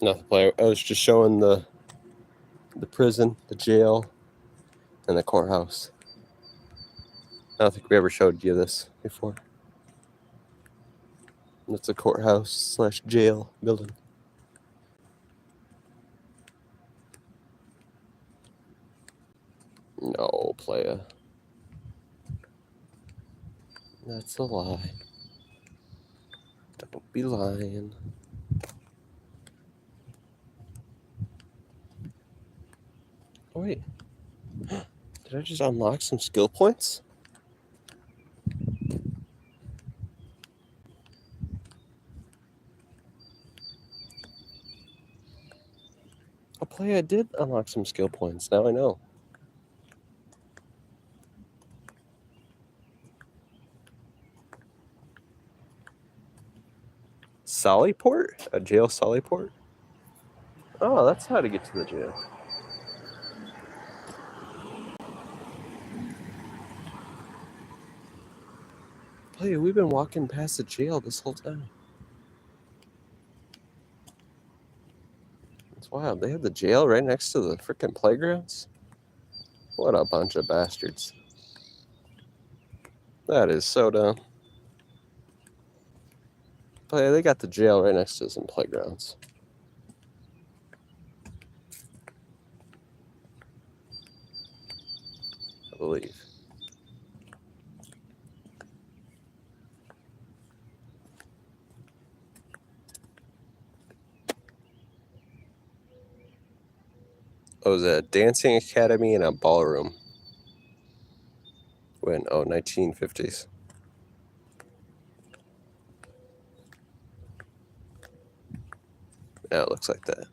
Nothing play. I was just showing the prison, the jail, and the courthouse. I don't think we ever showed you this before. It's a courthouse / jail building. No, playa. That's a lie. Don't be lying. Oh, wait. Did I just unlock some skill points? Oh, playa, I did unlock some skill points. Now I know. Sollyport? A jail Sollyport? Oh, that's how to get to the jail. Playa, we've been walking past the jail this whole time. It's wild. They have the jail right next to the freaking playgrounds. What a bunch of bastards. That is so dumb. Playa, they got the jail right next to some playgrounds. I believe. Oh, it was a dancing academy and a ballroom. When, 1950s. Yeah, it looks like that.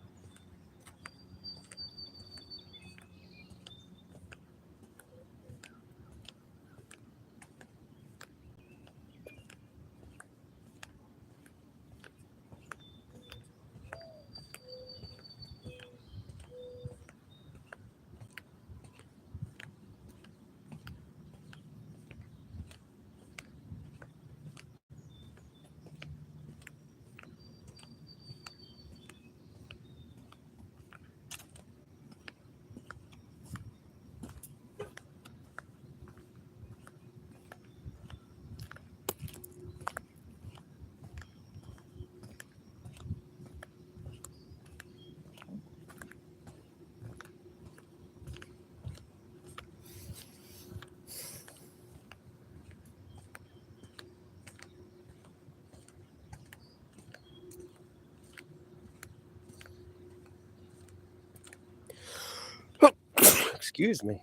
Excuse me.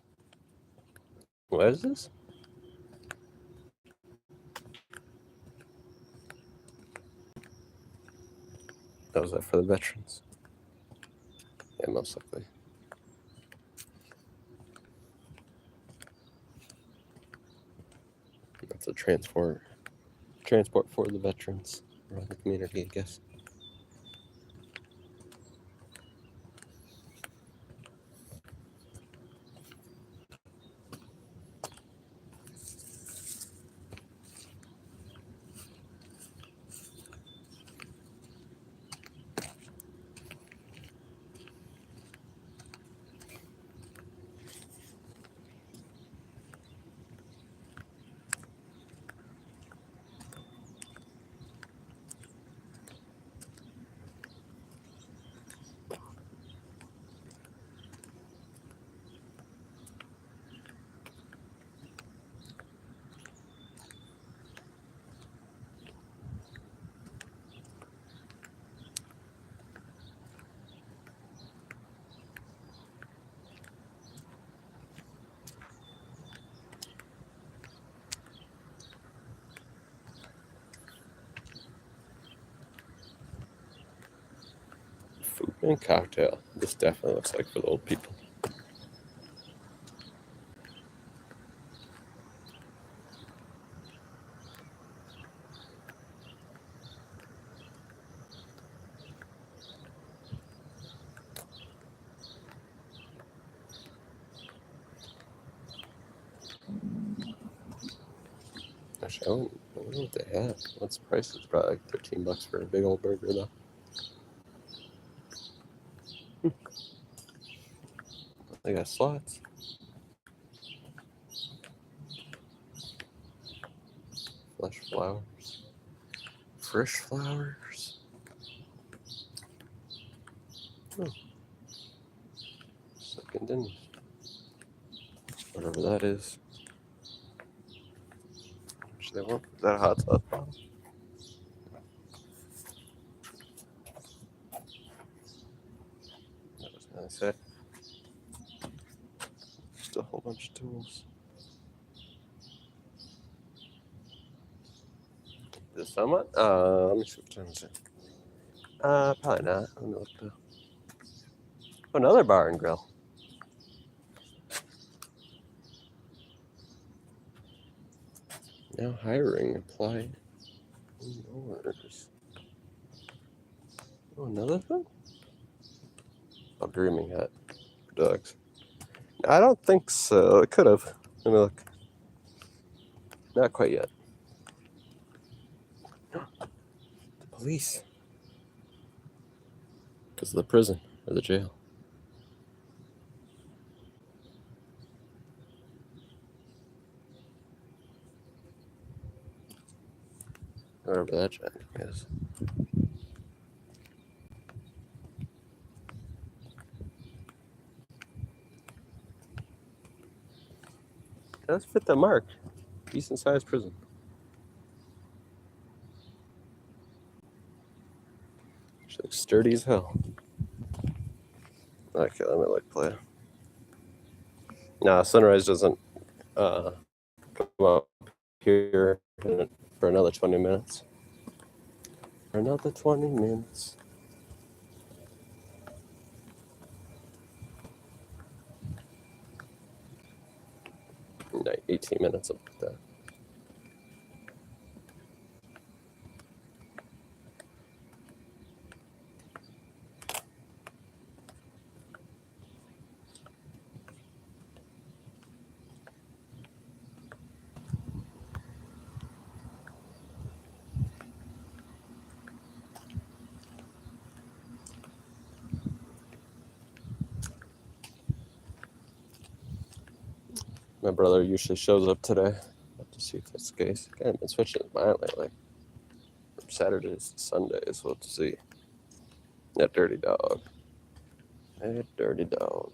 What is this? That was that for the veterans. Yeah, most likely. That's a transport for the veterans around the community, I guess. Food and cocktail. This definitely looks like for the old people. Actually, I don't know what they have. What's the price? It's probably like $13 for a big old burger, though. They got slots. Fresh flowers. Fresh flowers. Oh. Second in. Whatever that is. Is that a hot sauce bottle? That was gonna say. Just a whole bunch of tools. This someone? Let me see what time is it. Probably not. Let me look though. Oh, another bar and grill. Now hiring. Apply indoors. Oh, another thing? Oh, grooming hat for dogs. I don't think so. It could have. Let me look. Not quite yet. The police. Because of the prison or the jail. Whatever that giant is. It does fit the mark. Decent sized prison. She looks sturdy as hell. Okay, let me look play. Nah, sunrise doesn't come up here for another 20 minutes. For another 20 minutes. No, 18 minutes, something like that. My brother usually shows up today. Have to see if that's the case. Kind of been switching his mind lately. From Saturdays to Sundays, we'll have to see. That dirty dog. That dirty dog.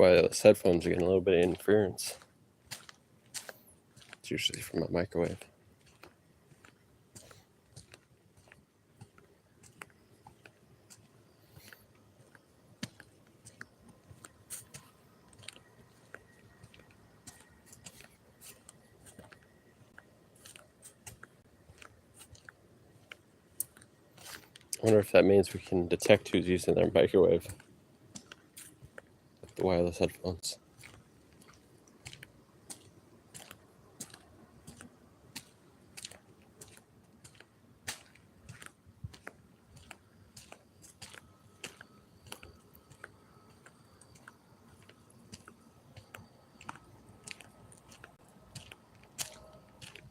wireless headphones are getting a little bit of interference. It's usually from my microwave. I wonder if that means we can detect who's using their microwave with the wireless headphones.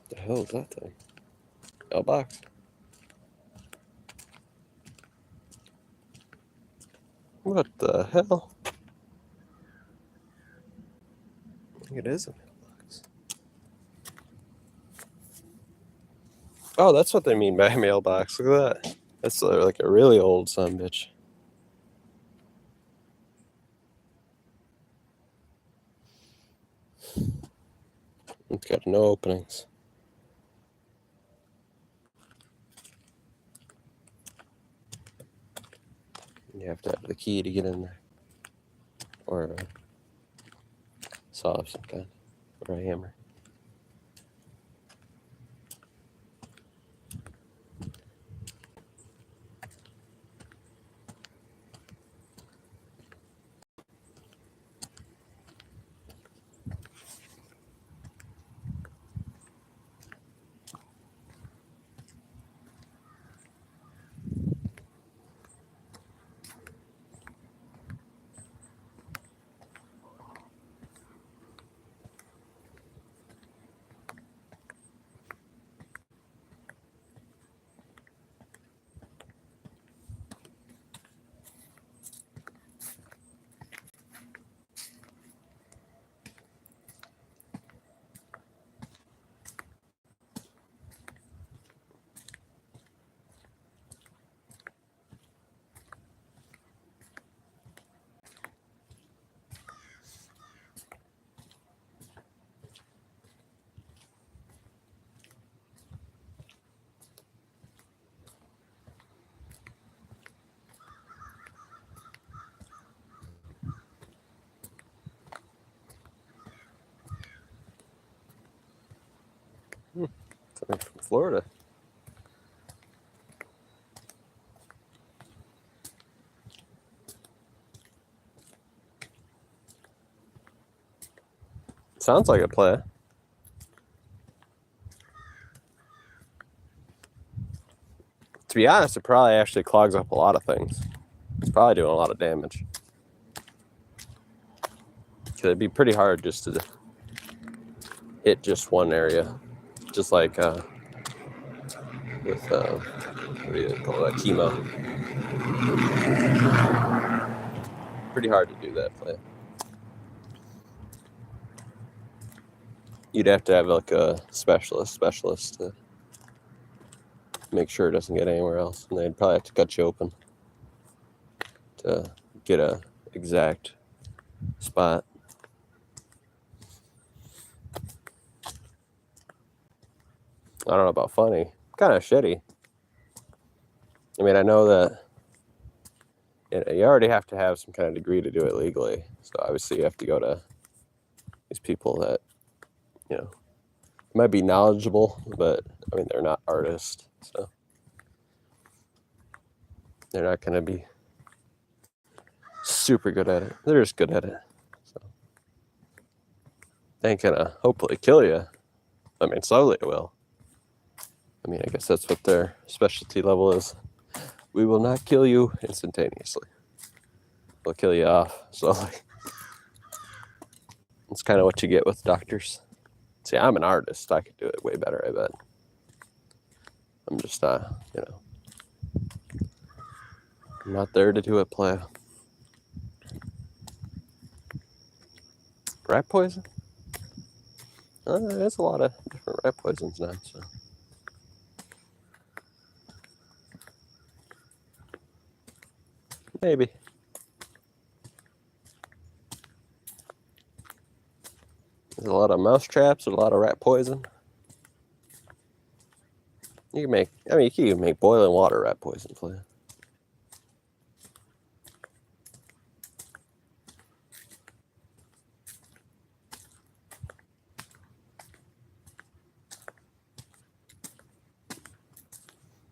The hell is that thing? Mailbox? What the hell? I think it is a mailbox. Oh, that's what they mean by a mailbox. Look at that. That's like a really old son bitch. It's got no openings. You have to have the key to get in there. Or a saw of some kind. Or a hammer. Something from Florida. Sounds like a play. To be honest, it probably actually clogs up a lot of things. It's probably doing a lot of damage. It'd be pretty hard just to hit just one area. Just like with, what do you call that, chemo. Pretty hard to do that play. You'd have to have like a specialist to make sure it doesn't get anywhere else. And they'd probably have to cut you open to get a exact spot. I don't know about funny. Kind of shitty. I mean, I know that you already have to have some kind of degree to do it legally. So obviously you have to go to these people that, you know, might be knowledgeable, but I mean, they're not artists. So they're not going to be super good at it. They're just good at it. So they ain't going to hopefully kill you. I mean, slowly it will. I mean, I guess that's what their specialty level is. We will not kill you instantaneously. We'll kill you off slowly. It's kind of what you get with doctors. See, I'm an artist. I could do it way better, I bet. I'm just, you know, I'm not there to do it play. Rat poison? There's a lot of different rat poisons now, so. Maybe. There's a lot of mouse traps, there's a lot of rat poison. You can even make boiling water rat poison for you.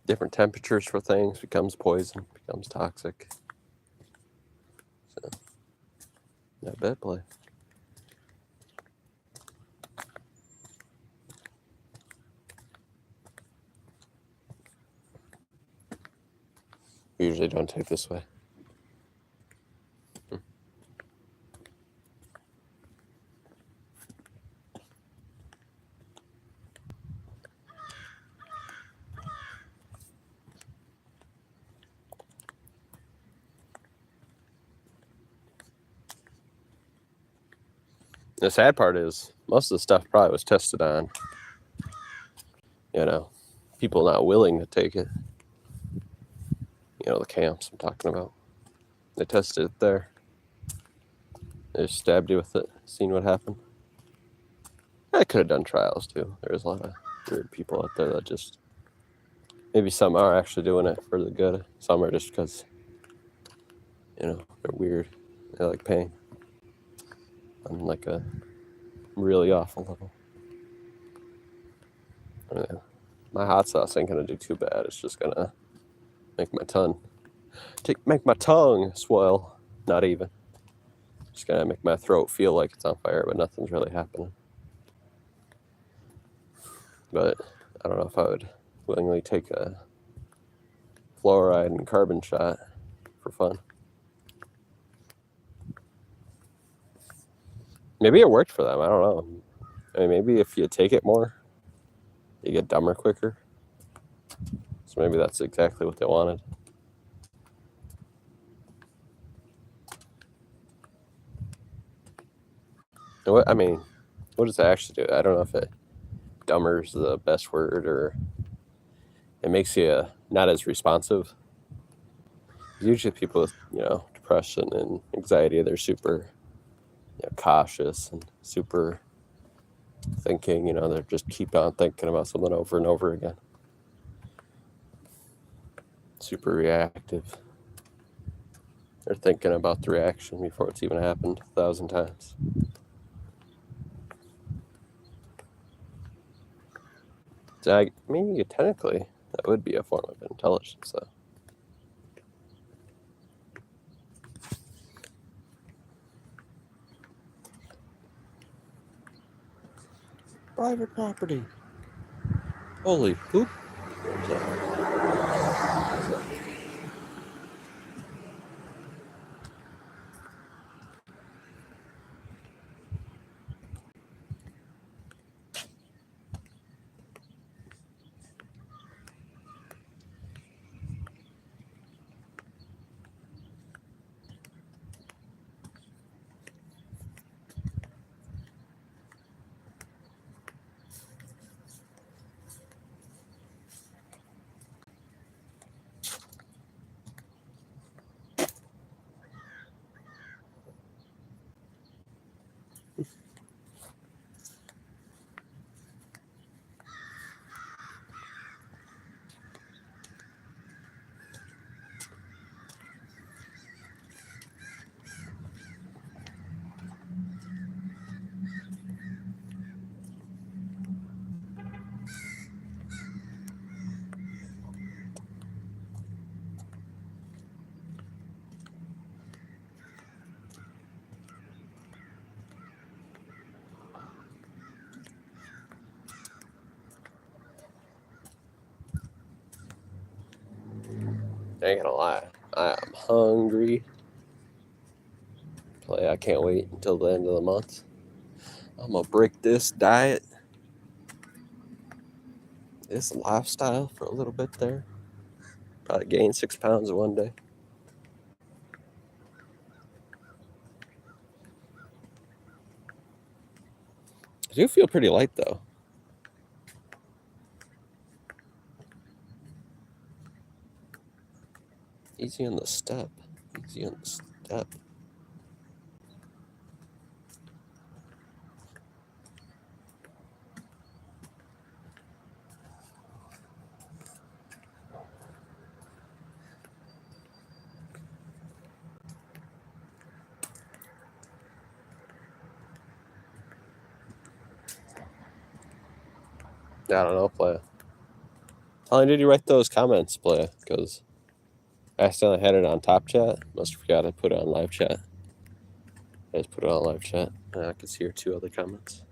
Different temperatures for things becomes poison, becomes toxic. So, not bad play. Usually don't take this way. The sad part is most of the stuff probably was tested on, people not willing to take it. The camps I'm talking about. They tested it there. They just stabbed you with it, seen what happened. I could have done trials too. There's a lot of weird people out there that just, maybe some are actually doing it for the good. Some are just because, they're weird. They like pain on like a really awful level. My hot sauce ain't gonna do too bad. It's just gonna make my tongue swell. Not even. Just gonna make my throat feel like it's on fire, but nothing's really happening. But I don't know if I would willingly take a fluoride and carbon shot for fun. Maybe it worked for them. I don't know. I mean, maybe if you take it more, you get dumber quicker. So maybe that's exactly what they wanted. What does it actually do? I don't know if dumber is the best word, or it makes you not as responsive. Usually people with, depression and anxiety, they're super cautious and super thinking, they just keep on thinking about something over and over again. Super reactive. They're thinking about the reaction before it's even happened 1,000 times. So technically, that would be a form of intelligence, though. Private property. Holy poop. I ain't gonna lie, I am hungry. I can't wait until the end of the month. I'm gonna break this diet, this lifestyle for a little bit there. Probably gain 6 pounds in one day. I do feel pretty light though. Easy on the step. Easy on the step. I don't know, playa. How long did you write those comments, playa? Because I accidentally had it on top chat. Must have forgot I put it on live chat. I just put it on live chat. I can see your 2 other comments.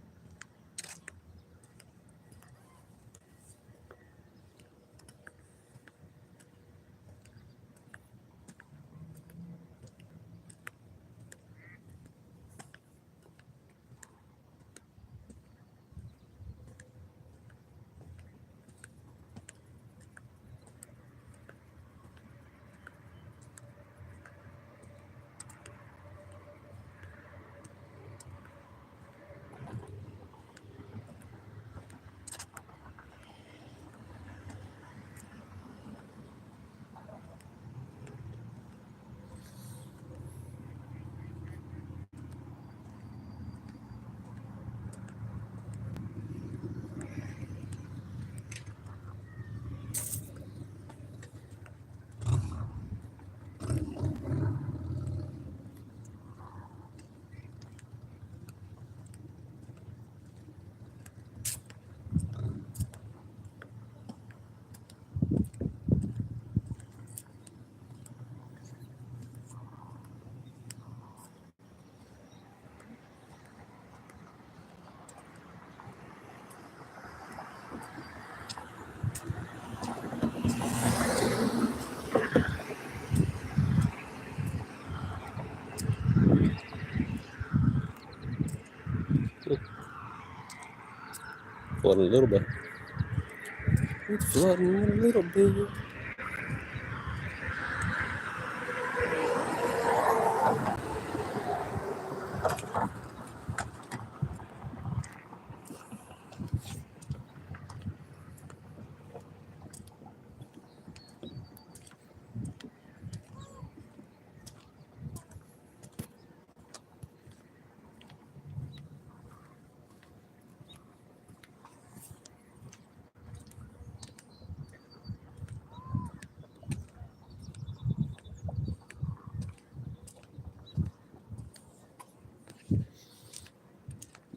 Flooding a little bit. It's flooding a little bit.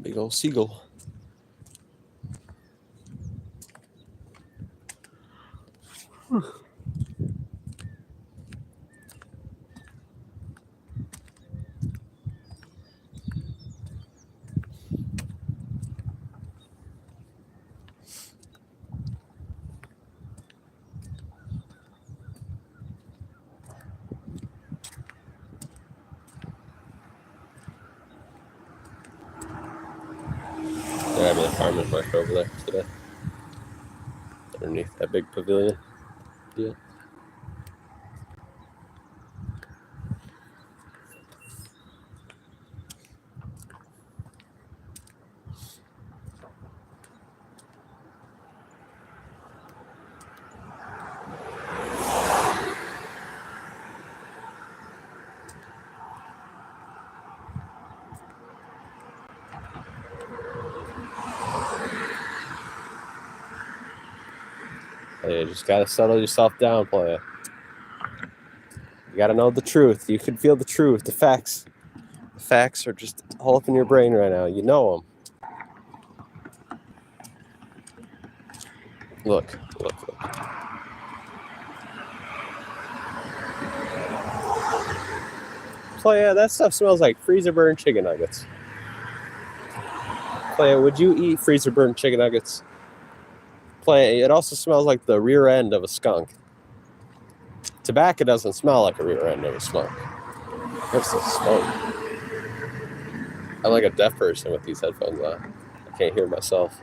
Big old seagull. They're having a farmer's market over there today. Underneath that big pavilion deal. Hey, you just gotta settle yourself down, playa. You gotta know the truth. You can feel the truth. The facts. The facts are just all up in your brain right now. You know them. Look. Playa, that stuff smells like freezer burned chicken nuggets. Playa, would you eat freezer burned chicken nuggets? Playa, it also smells like the rear end of a skunk. Tobacco doesn't smell like a rear end of a skunk. What's the smoke? I'm like a deaf person with these headphones on. I can't hear myself.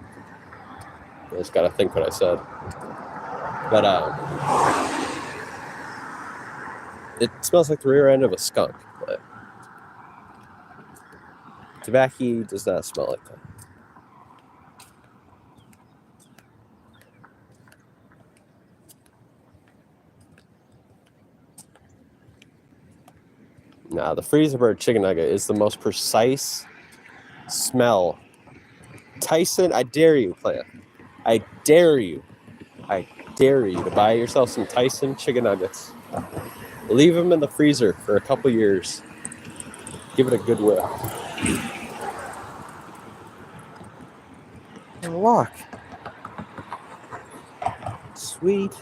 I just gotta think what I said. But it smells like the rear end of a skunk. But tobacco does not smell like that. Nah, the freezer bird chicken nugget is the most precise smell. Tyson, I dare you, playa. I dare you to buy yourself some Tyson chicken nuggets. Leave them in the freezer for a couple years. Give it a good whip. And look. Sweet.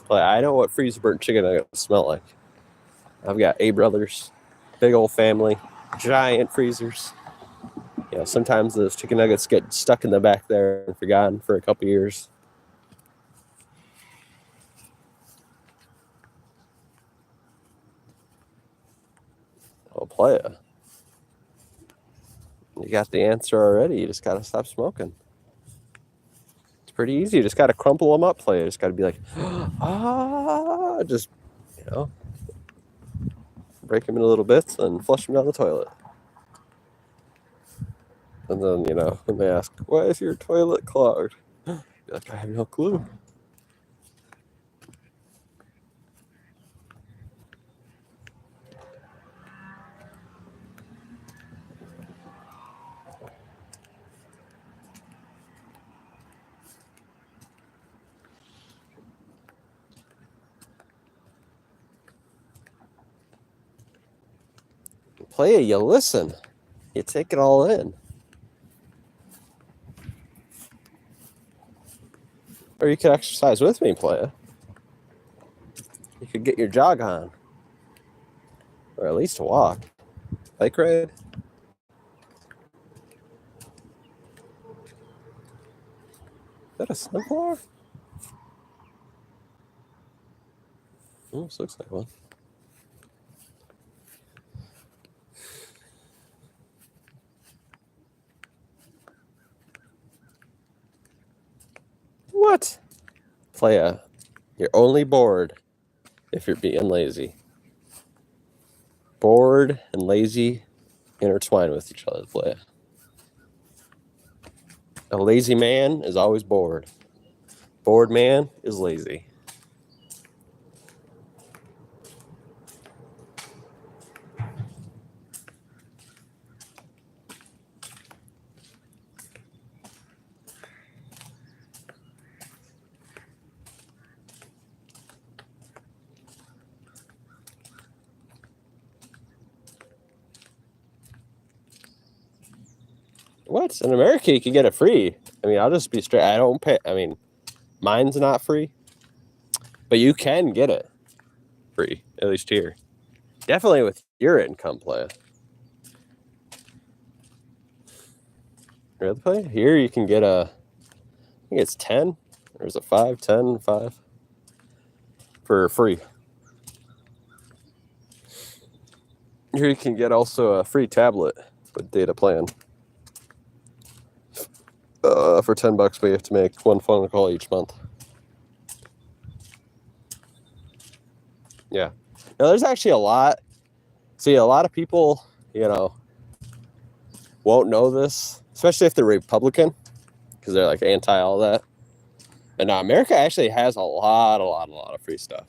But I know what freezer burnt chicken nuggets smell like. I've got 8 brothers, big old family, giant freezers. You know, sometimes those chicken nuggets get stuck in the back there and forgotten for a couple years. Oh, playa. You got the answer already. You just got to stop smoking. It's pretty easy. You just got to crumple them up, playa. You just got to be like, just, you know, break them into little bits and flush them down the toilet. And then, you know, when they ask, why is your toilet clogged? You're like, I have no clue. Playa, you listen. You take it all in. Or you could exercise with me, playa. You could get your jog on. Or at least a walk. Bike ride. Is that a sunflower? Oh, this looks like one. What? Playa, you're only bored if you're being lazy. Bored and lazy intertwine with each other, playa. A lazy man is always bored. Bored man is lazy. What? In America, you can get it free. I mean, I'll just be straight. I don't pay. I mean, mine's not free, but you can get it free, at least here. Definitely with your income, playa. Really, playa? Here you can get I think it's 10, or is it 5? 10, 5 for free. Here you can get also a free tablet with data plan. For $10, but you have to make one phone call each month. Yeah. Now, there's actually a lot. See, a lot of people, you know, won't know this, especially if they're Republican, because they're like anti all that. And now America actually has a lot of free stuff.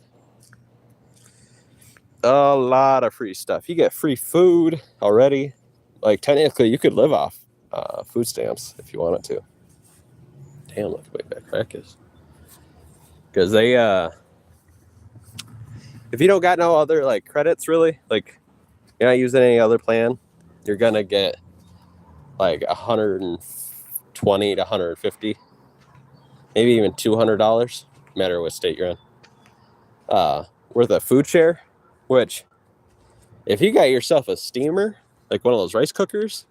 A lot of free stuff. You get free food already. Like, technically, you could live off food stamps if you wanted to. Damn, look the way that crack is. Because they, if you don't got no other, like, credits, really, like, you're not using any other plan, you're going to get, like, $120 to $150, maybe even $200, no matter what state you're in, worth a food share, which, if you got yourself a steamer, like one of those rice cookers,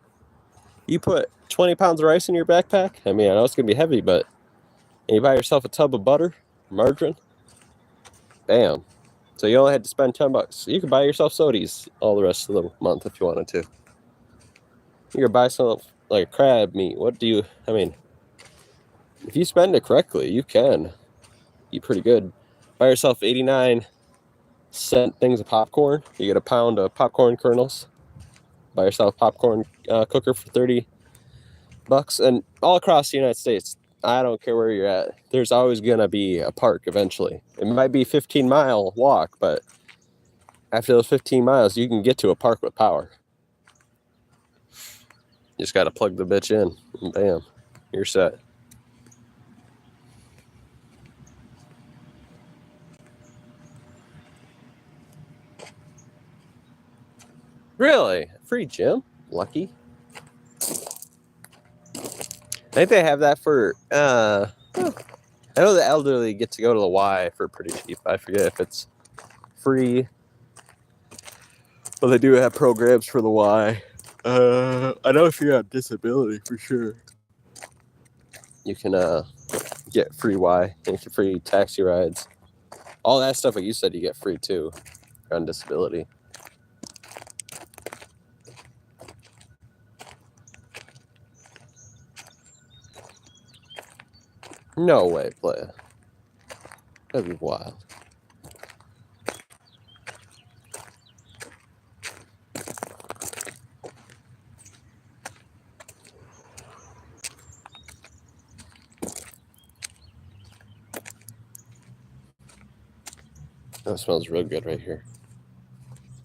you put 20 pounds of rice in your backpack. I mean, I know it's going to be heavy, but you buy yourself a tub of butter, margarine, bam. So you only had to spend $10. You could buy yourself sodies all the rest of the month if you wanted to. You could buy some like crab meat. I mean, if you spend it correctly, you can eat pretty good. Buy yourself 89-cent things of popcorn. You get a pound of popcorn kernels. Buy yourself a popcorn cooker for 30 Bucks, and all across the United States, I don't care where you're at, there's always going to be a park eventually. It might be a 15-mile walk, but after those 15 miles, you can get to a park with power. You just got to plug the bitch in, and bam, you're set. Really? Free gym? Lucky. I think they have that for, I know the elderly get to go to the Y for pretty cheap. I forget if it's free, but they do have programs for the Y. I know if you have disability, for sure, you can get free Y and get free taxi rides. All that stuff that you said you get free too on disability. No way, playa. That'd be wild. That smells real good right here.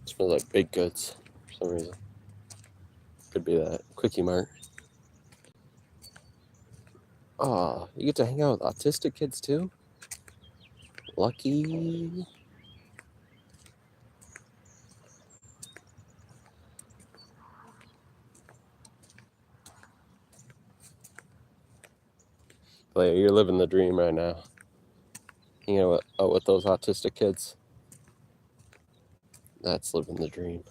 It smells like baked goods for some reason. Could be that Quickie Mart. Oh, you get to hang out with autistic kids too? Lucky. Player, you're living the dream right now. You know, out with those autistic kids. That's living the dream.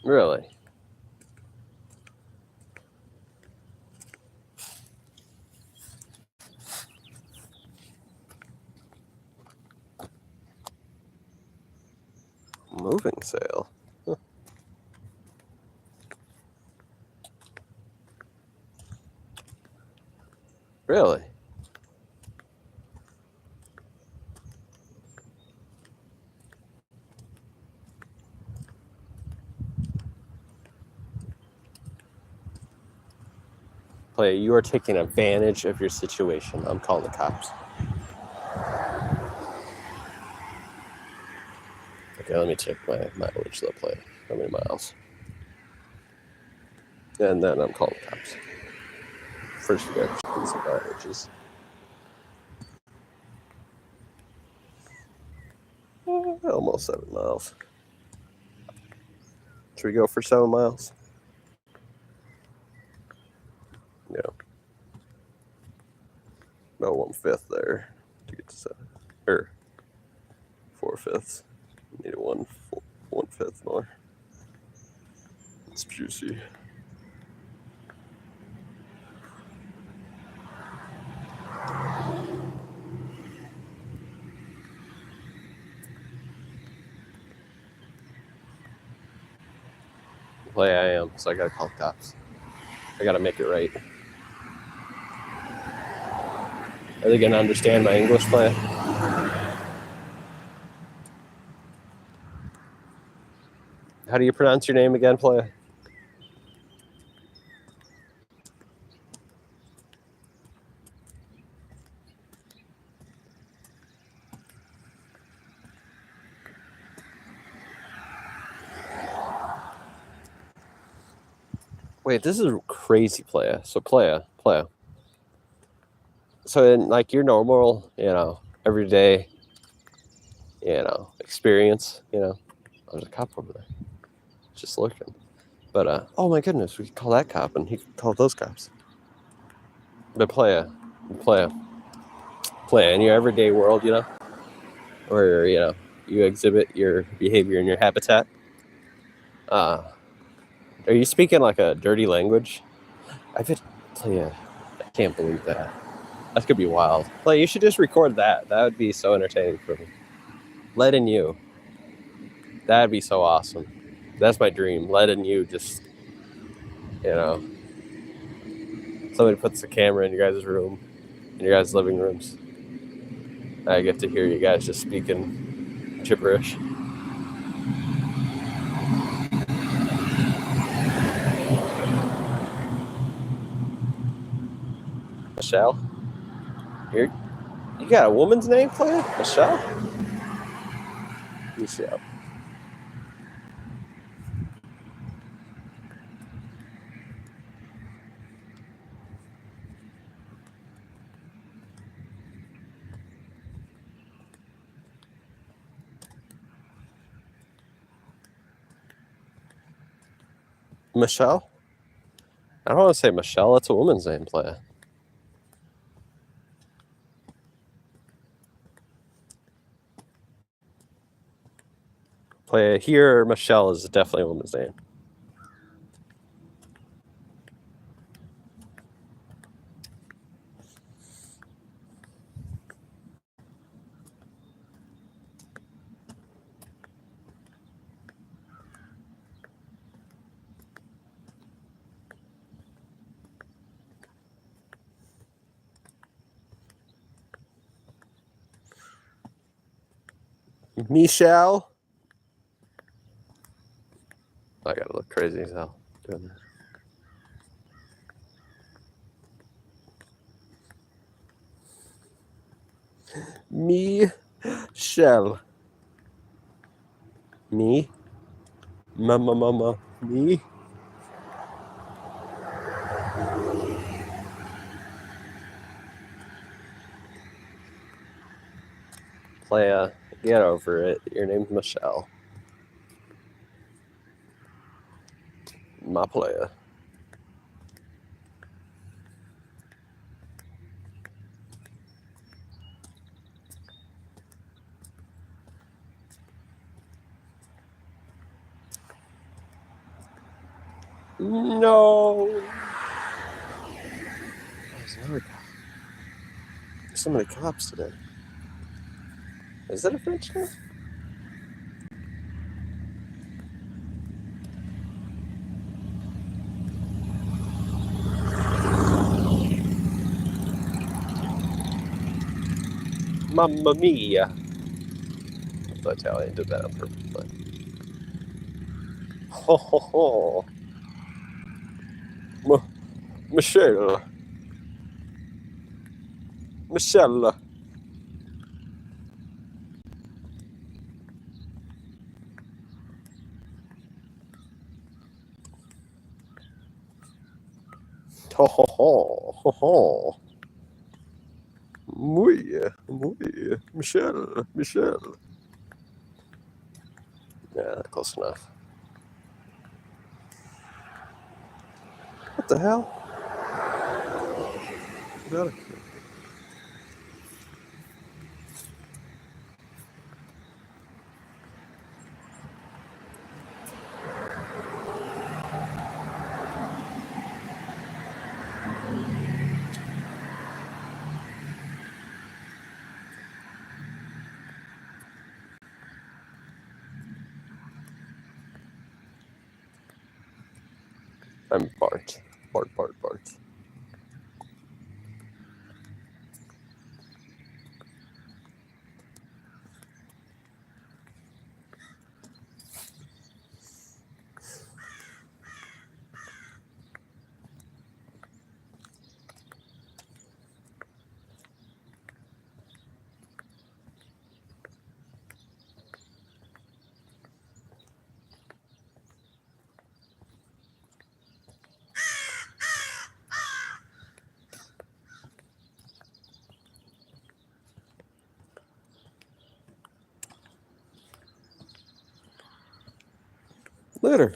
Really? Moving sale. Huh. Really? Player, you are taking advantage of your situation. I'm calling the cops. Okay, let me check my mileage though, player. How many miles? And then I'm calling the cops. First, we gotta check these mileages. Almost 7 miles. Should we go for 7 miles? Yeah. About 1/5 there to get to 7. Or 4/5. Need 1/5 more. It's juicy. Play I am, so I gotta call the cops. I gotta make it right. Are they gonna understand my English plan? How do you pronounce your name again, playa? Wait, this is crazy, playa. So playa. So in like your normal, everyday, experience, there's a cop over there, just looking. But oh my goodness, we could call that cop, and he could call those cops. But playa, in your everyday world, where you exhibit your behavior in your habitat. Are you speaking like a dirty language? I can't believe that. That could be wild. Like, you should just record that. That would be so entertaining for me. Letting you. That'd be so awesome. That's my dream. Letting you just, Somebody puts the camera in your guys' room, in your guys' living rooms. I get to hear you guys just speaking gibberish. Michelle? You got a woman's name for you? Michelle? Michelle. Michelle? I don't want to say Michelle. That's a woman's name, playa. Playa here, Michelle is definitely a woman's name. Michelle? I gotta look crazy as hell doing this. Michelle. Me? Mama. Me? Playa, get over it. Your name's Michelle. My playa. No. There's another cop. There's so many cops today. Is that a French guy? Mamma mia. The Italian did that on purpose. But... Ho ho ho. Michelle. Michelle. Ho ho ho. Ho ho. Muy. Michelle. Yeah, close enough. What the hell? Get out of here. I'm Bart. Bart. Litter.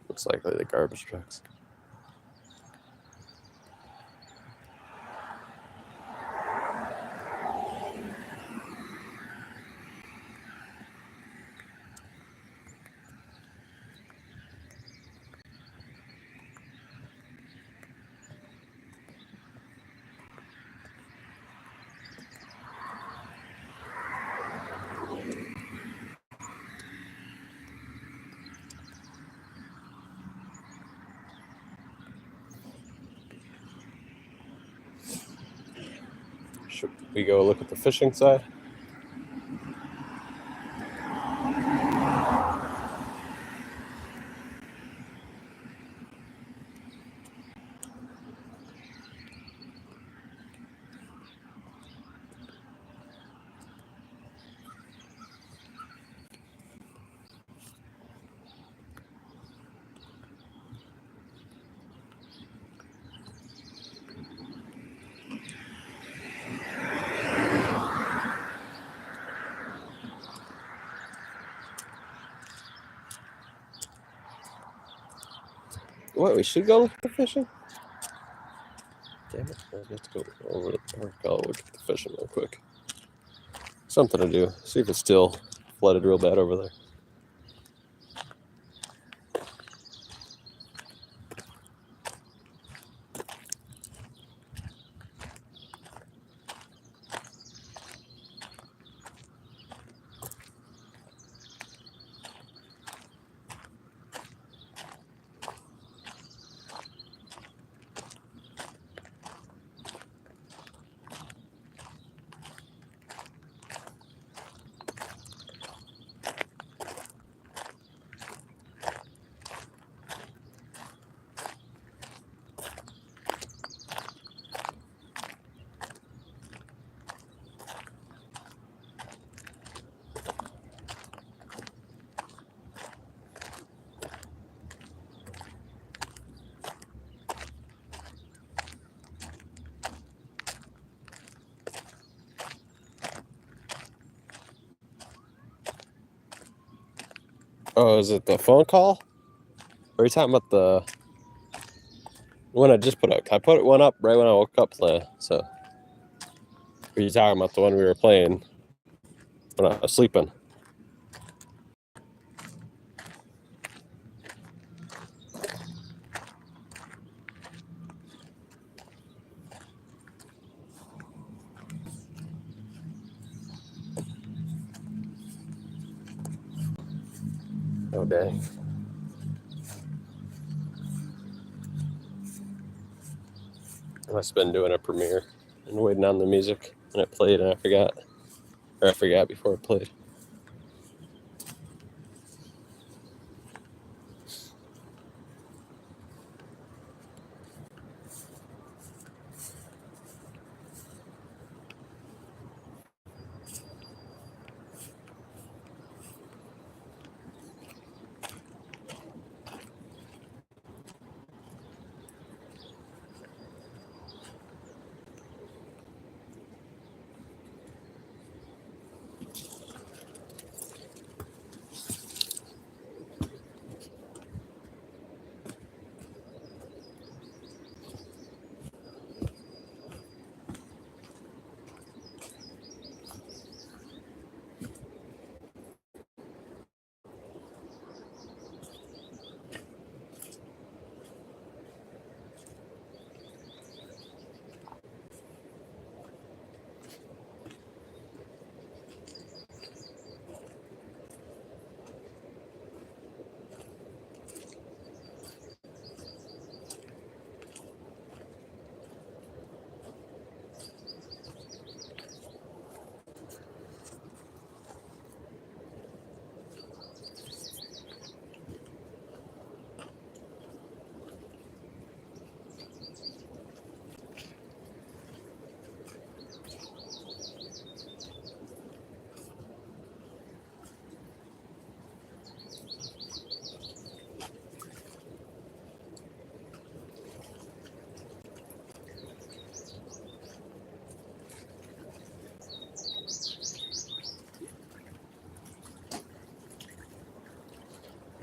Looks like the garbage trucks. Should we go look at the fishing side? What, we should go look at the fishing? Damn it, let's go over or go look at the fishing real quick. Something to do. See if it's still flooded real bad over there. Oh, is it the phone call? Or are you talking about the one I just put up? I put one up right when I woke up, so. Are you talking about the one we were playing when I was sleeping? Oh, dang. I must have been doing a premiere and waiting on the music, and it played, and I forgot. Or I forgot before it played.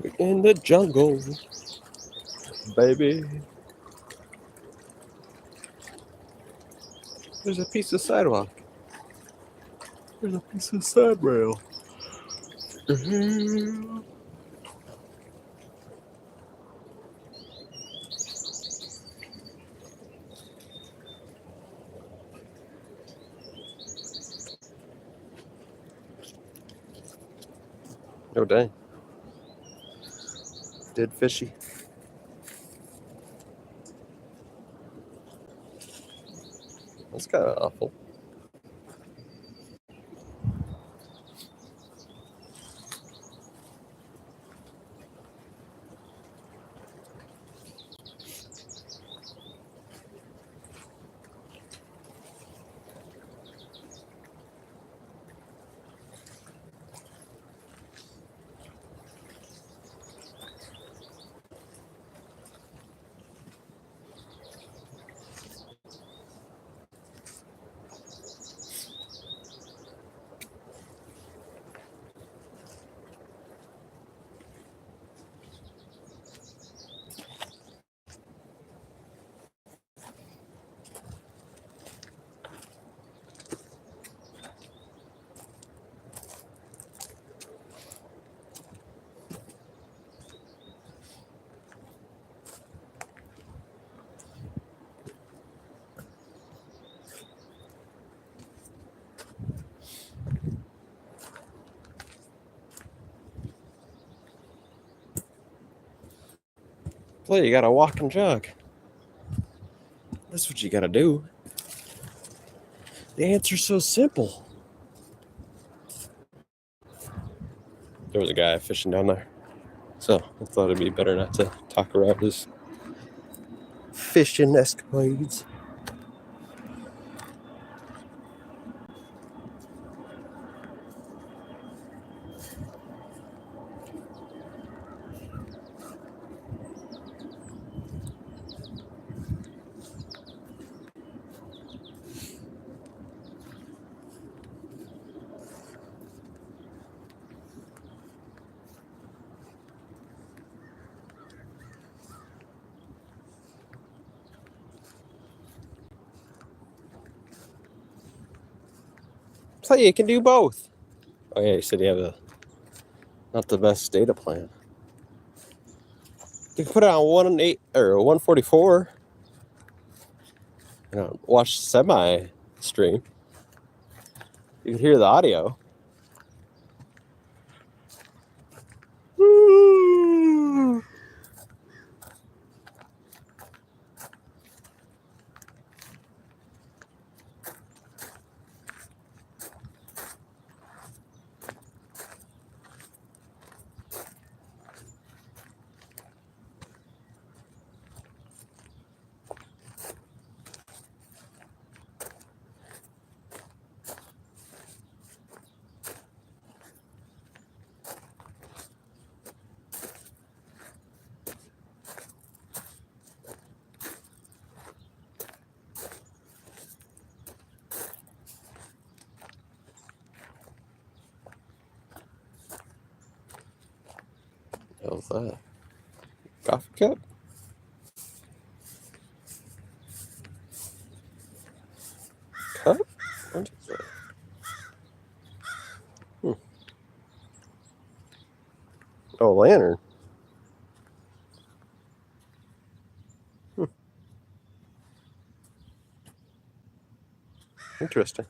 We're in the jungle, baby. There's a piece of sidewalk. There's a piece of side rail. Oh, dang. Dead fishy. That's kind of awful. Play, you gotta walk and jog. That's what you gotta do. The answer's so simple. There was a guy fishing down there. So I thought it'd be better not to talk around his fishing escapades. So you can do both. Oh yeah, you said you have not the best data plan. You can put it on 1.8 or 144. Watch semi stream. You can hear the audio. How's that? Coffee cup? Cup? What is that? Oh, lantern. Interesting.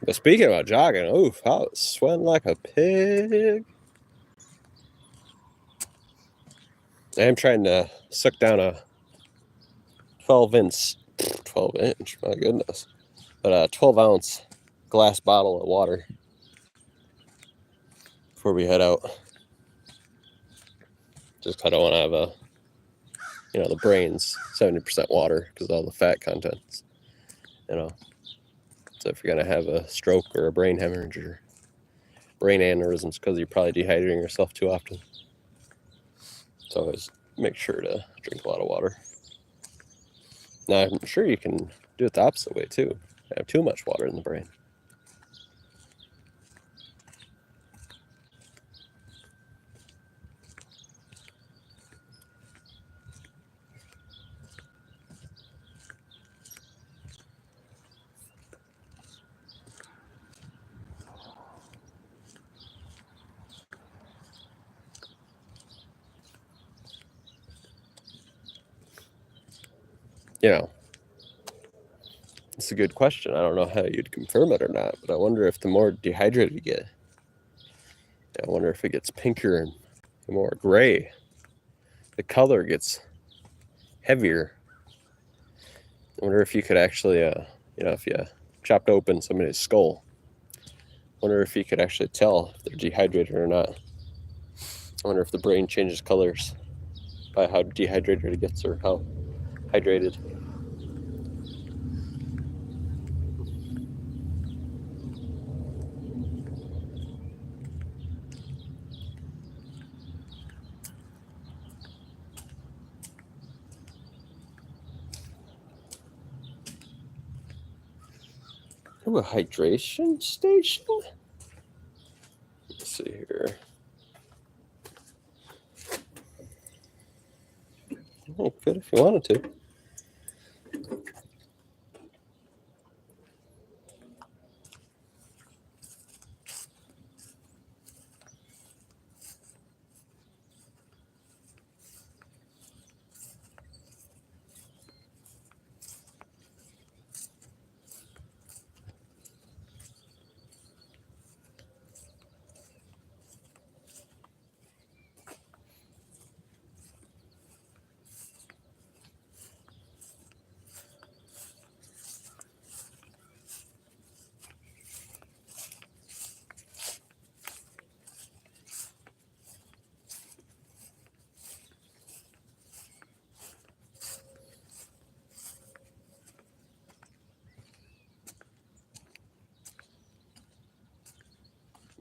But speaking about jogging, oof, I was sweating like a pig. I am trying to suck down a 12 inch, my goodness, but a 12-ounce glass bottle of water before we head out. Just because I don't want to have the brain's 70% water because of all the fat contents, So if you're going to have a stroke or a brain hemorrhage or brain aneurysms because you're probably dehydrating yourself too often. So always make sure to drink a lot of water. Now, I'm sure you can do it the opposite way too. Have too much water in the brain. It's a good question. I don't know how you'd confirm it or not, but I wonder if the more dehydrated you get, I wonder if it gets pinker and the more gray. The color gets heavier. I wonder if you could actually, if you chopped open somebody's skull, I wonder if you could actually tell if they're dehydrated or not. I wonder if the brain changes colors by how dehydrated it gets or how hydrated. Ooh, a hydration station? Let's see here. Oh, good if you wanted to.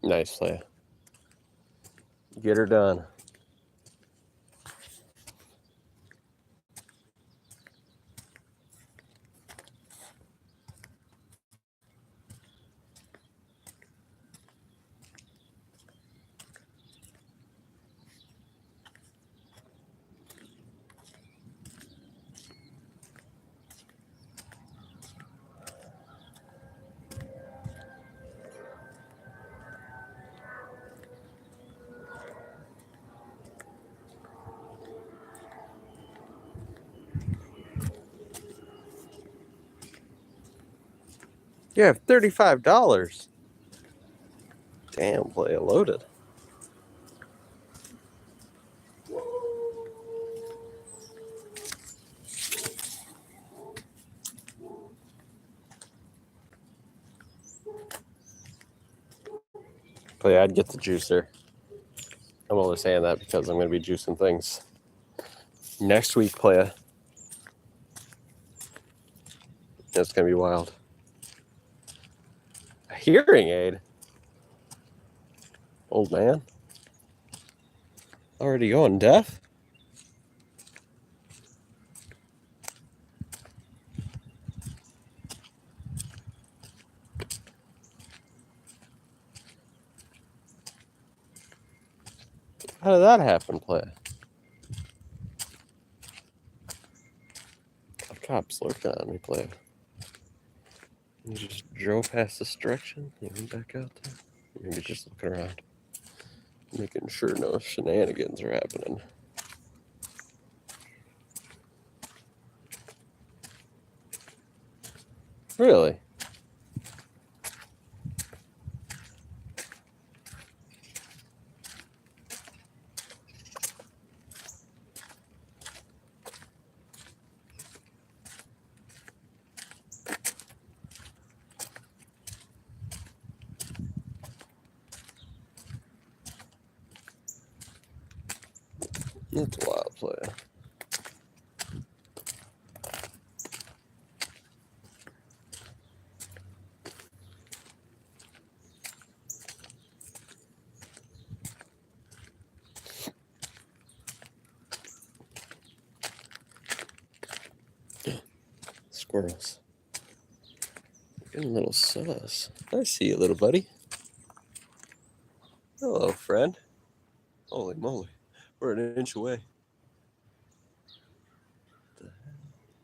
Nice play. Get her done. You have $35. Damn, play loaded. Play, I'd get the juicer. I'm only saying that because I'm going to be juicing things next week, playa. It's going to be wild. A hearing aid? Old man? Already going deaf? How did that happen, playa? The cops lurking on me, playa. You just drove past this direction? You went back out there? Maybe just looking around. Making sure no shenanigans are happening. Really? That's a wild play. Squirrels. Getting a little sus. I see you, little buddy. Hello, friend. Holy moly. We're an inch away.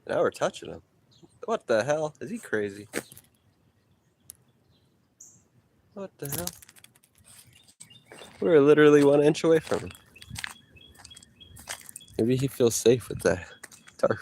Now we're touching him. What the hell? Is he crazy? What the hell? We're literally 1 inch away from him. Maybe he feels safe with that tarp.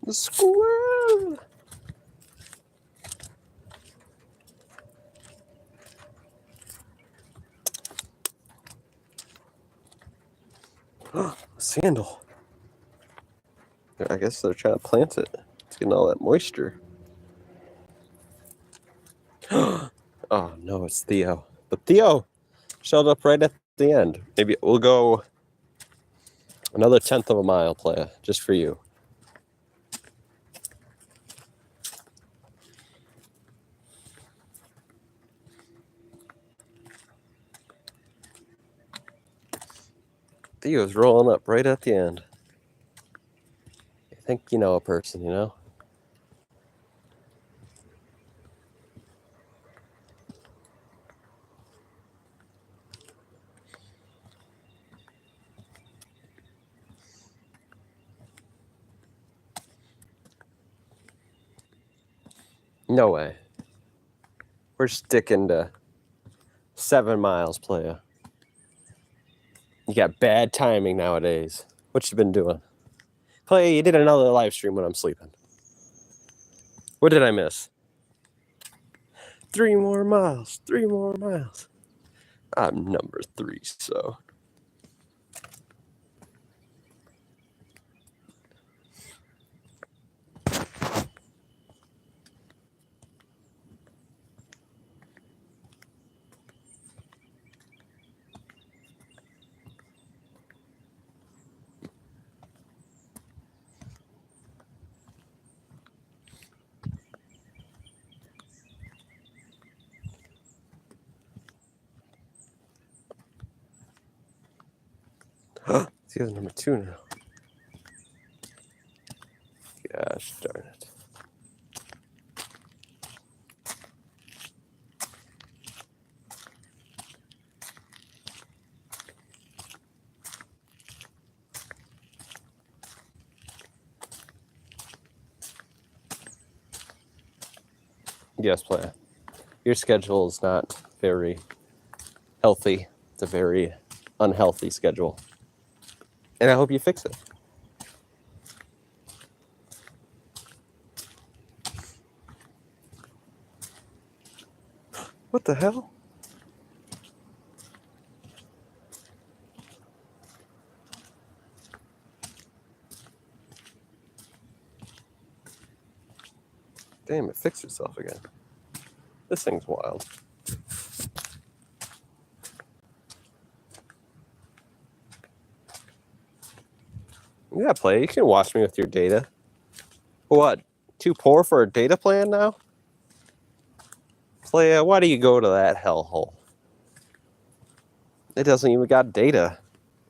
The squirrel. Sandal. I guess they're trying to plant it. It's getting all that moisture. Oh no, it's Theo. But Theo showed up right at the end. Maybe we'll go another 1/10 of a mile, playa, just for you. Theo's rolling up right at the end. I think you know a person, you know? No way. We're sticking to 7 miles, playa. You got bad timing nowadays. What you been doing? Playa, you did another live stream when I'm sleeping. What did I miss? 3 more miles. 3 more miles. I'm number 3, so. It's number 2 now. Gosh darn it. Yes, playa. Your schedule is not very healthy. It's a very unhealthy schedule. And I hope you fix it. What the hell? Damn, it fixed itself again. This thing's wild. Yeah, play. You can watch me with your data. What? Too poor for a data plan now? Play. Why do you go to that hellhole? It doesn't even got data.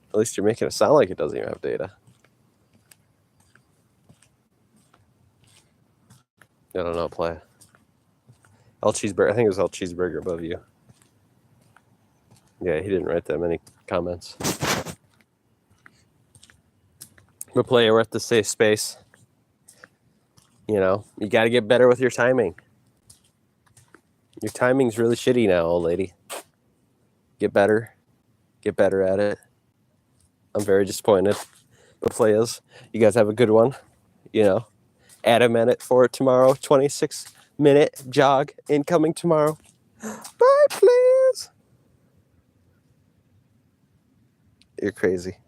At least you're making it sound like it doesn't even have data. I don't know, play. El Cheeseburger. I think it was El Cheeseburger above you. Yeah, he didn't write that many comments. But play, we're at the safe space. You know, you got to get better with your timing. Your timing's really shitty now, old lady. Get better. Get better at it. I'm very disappointed. But players, you guys have a good one. You know, add a minute for tomorrow. 26-minute jog incoming tomorrow. Bye, please. You're crazy.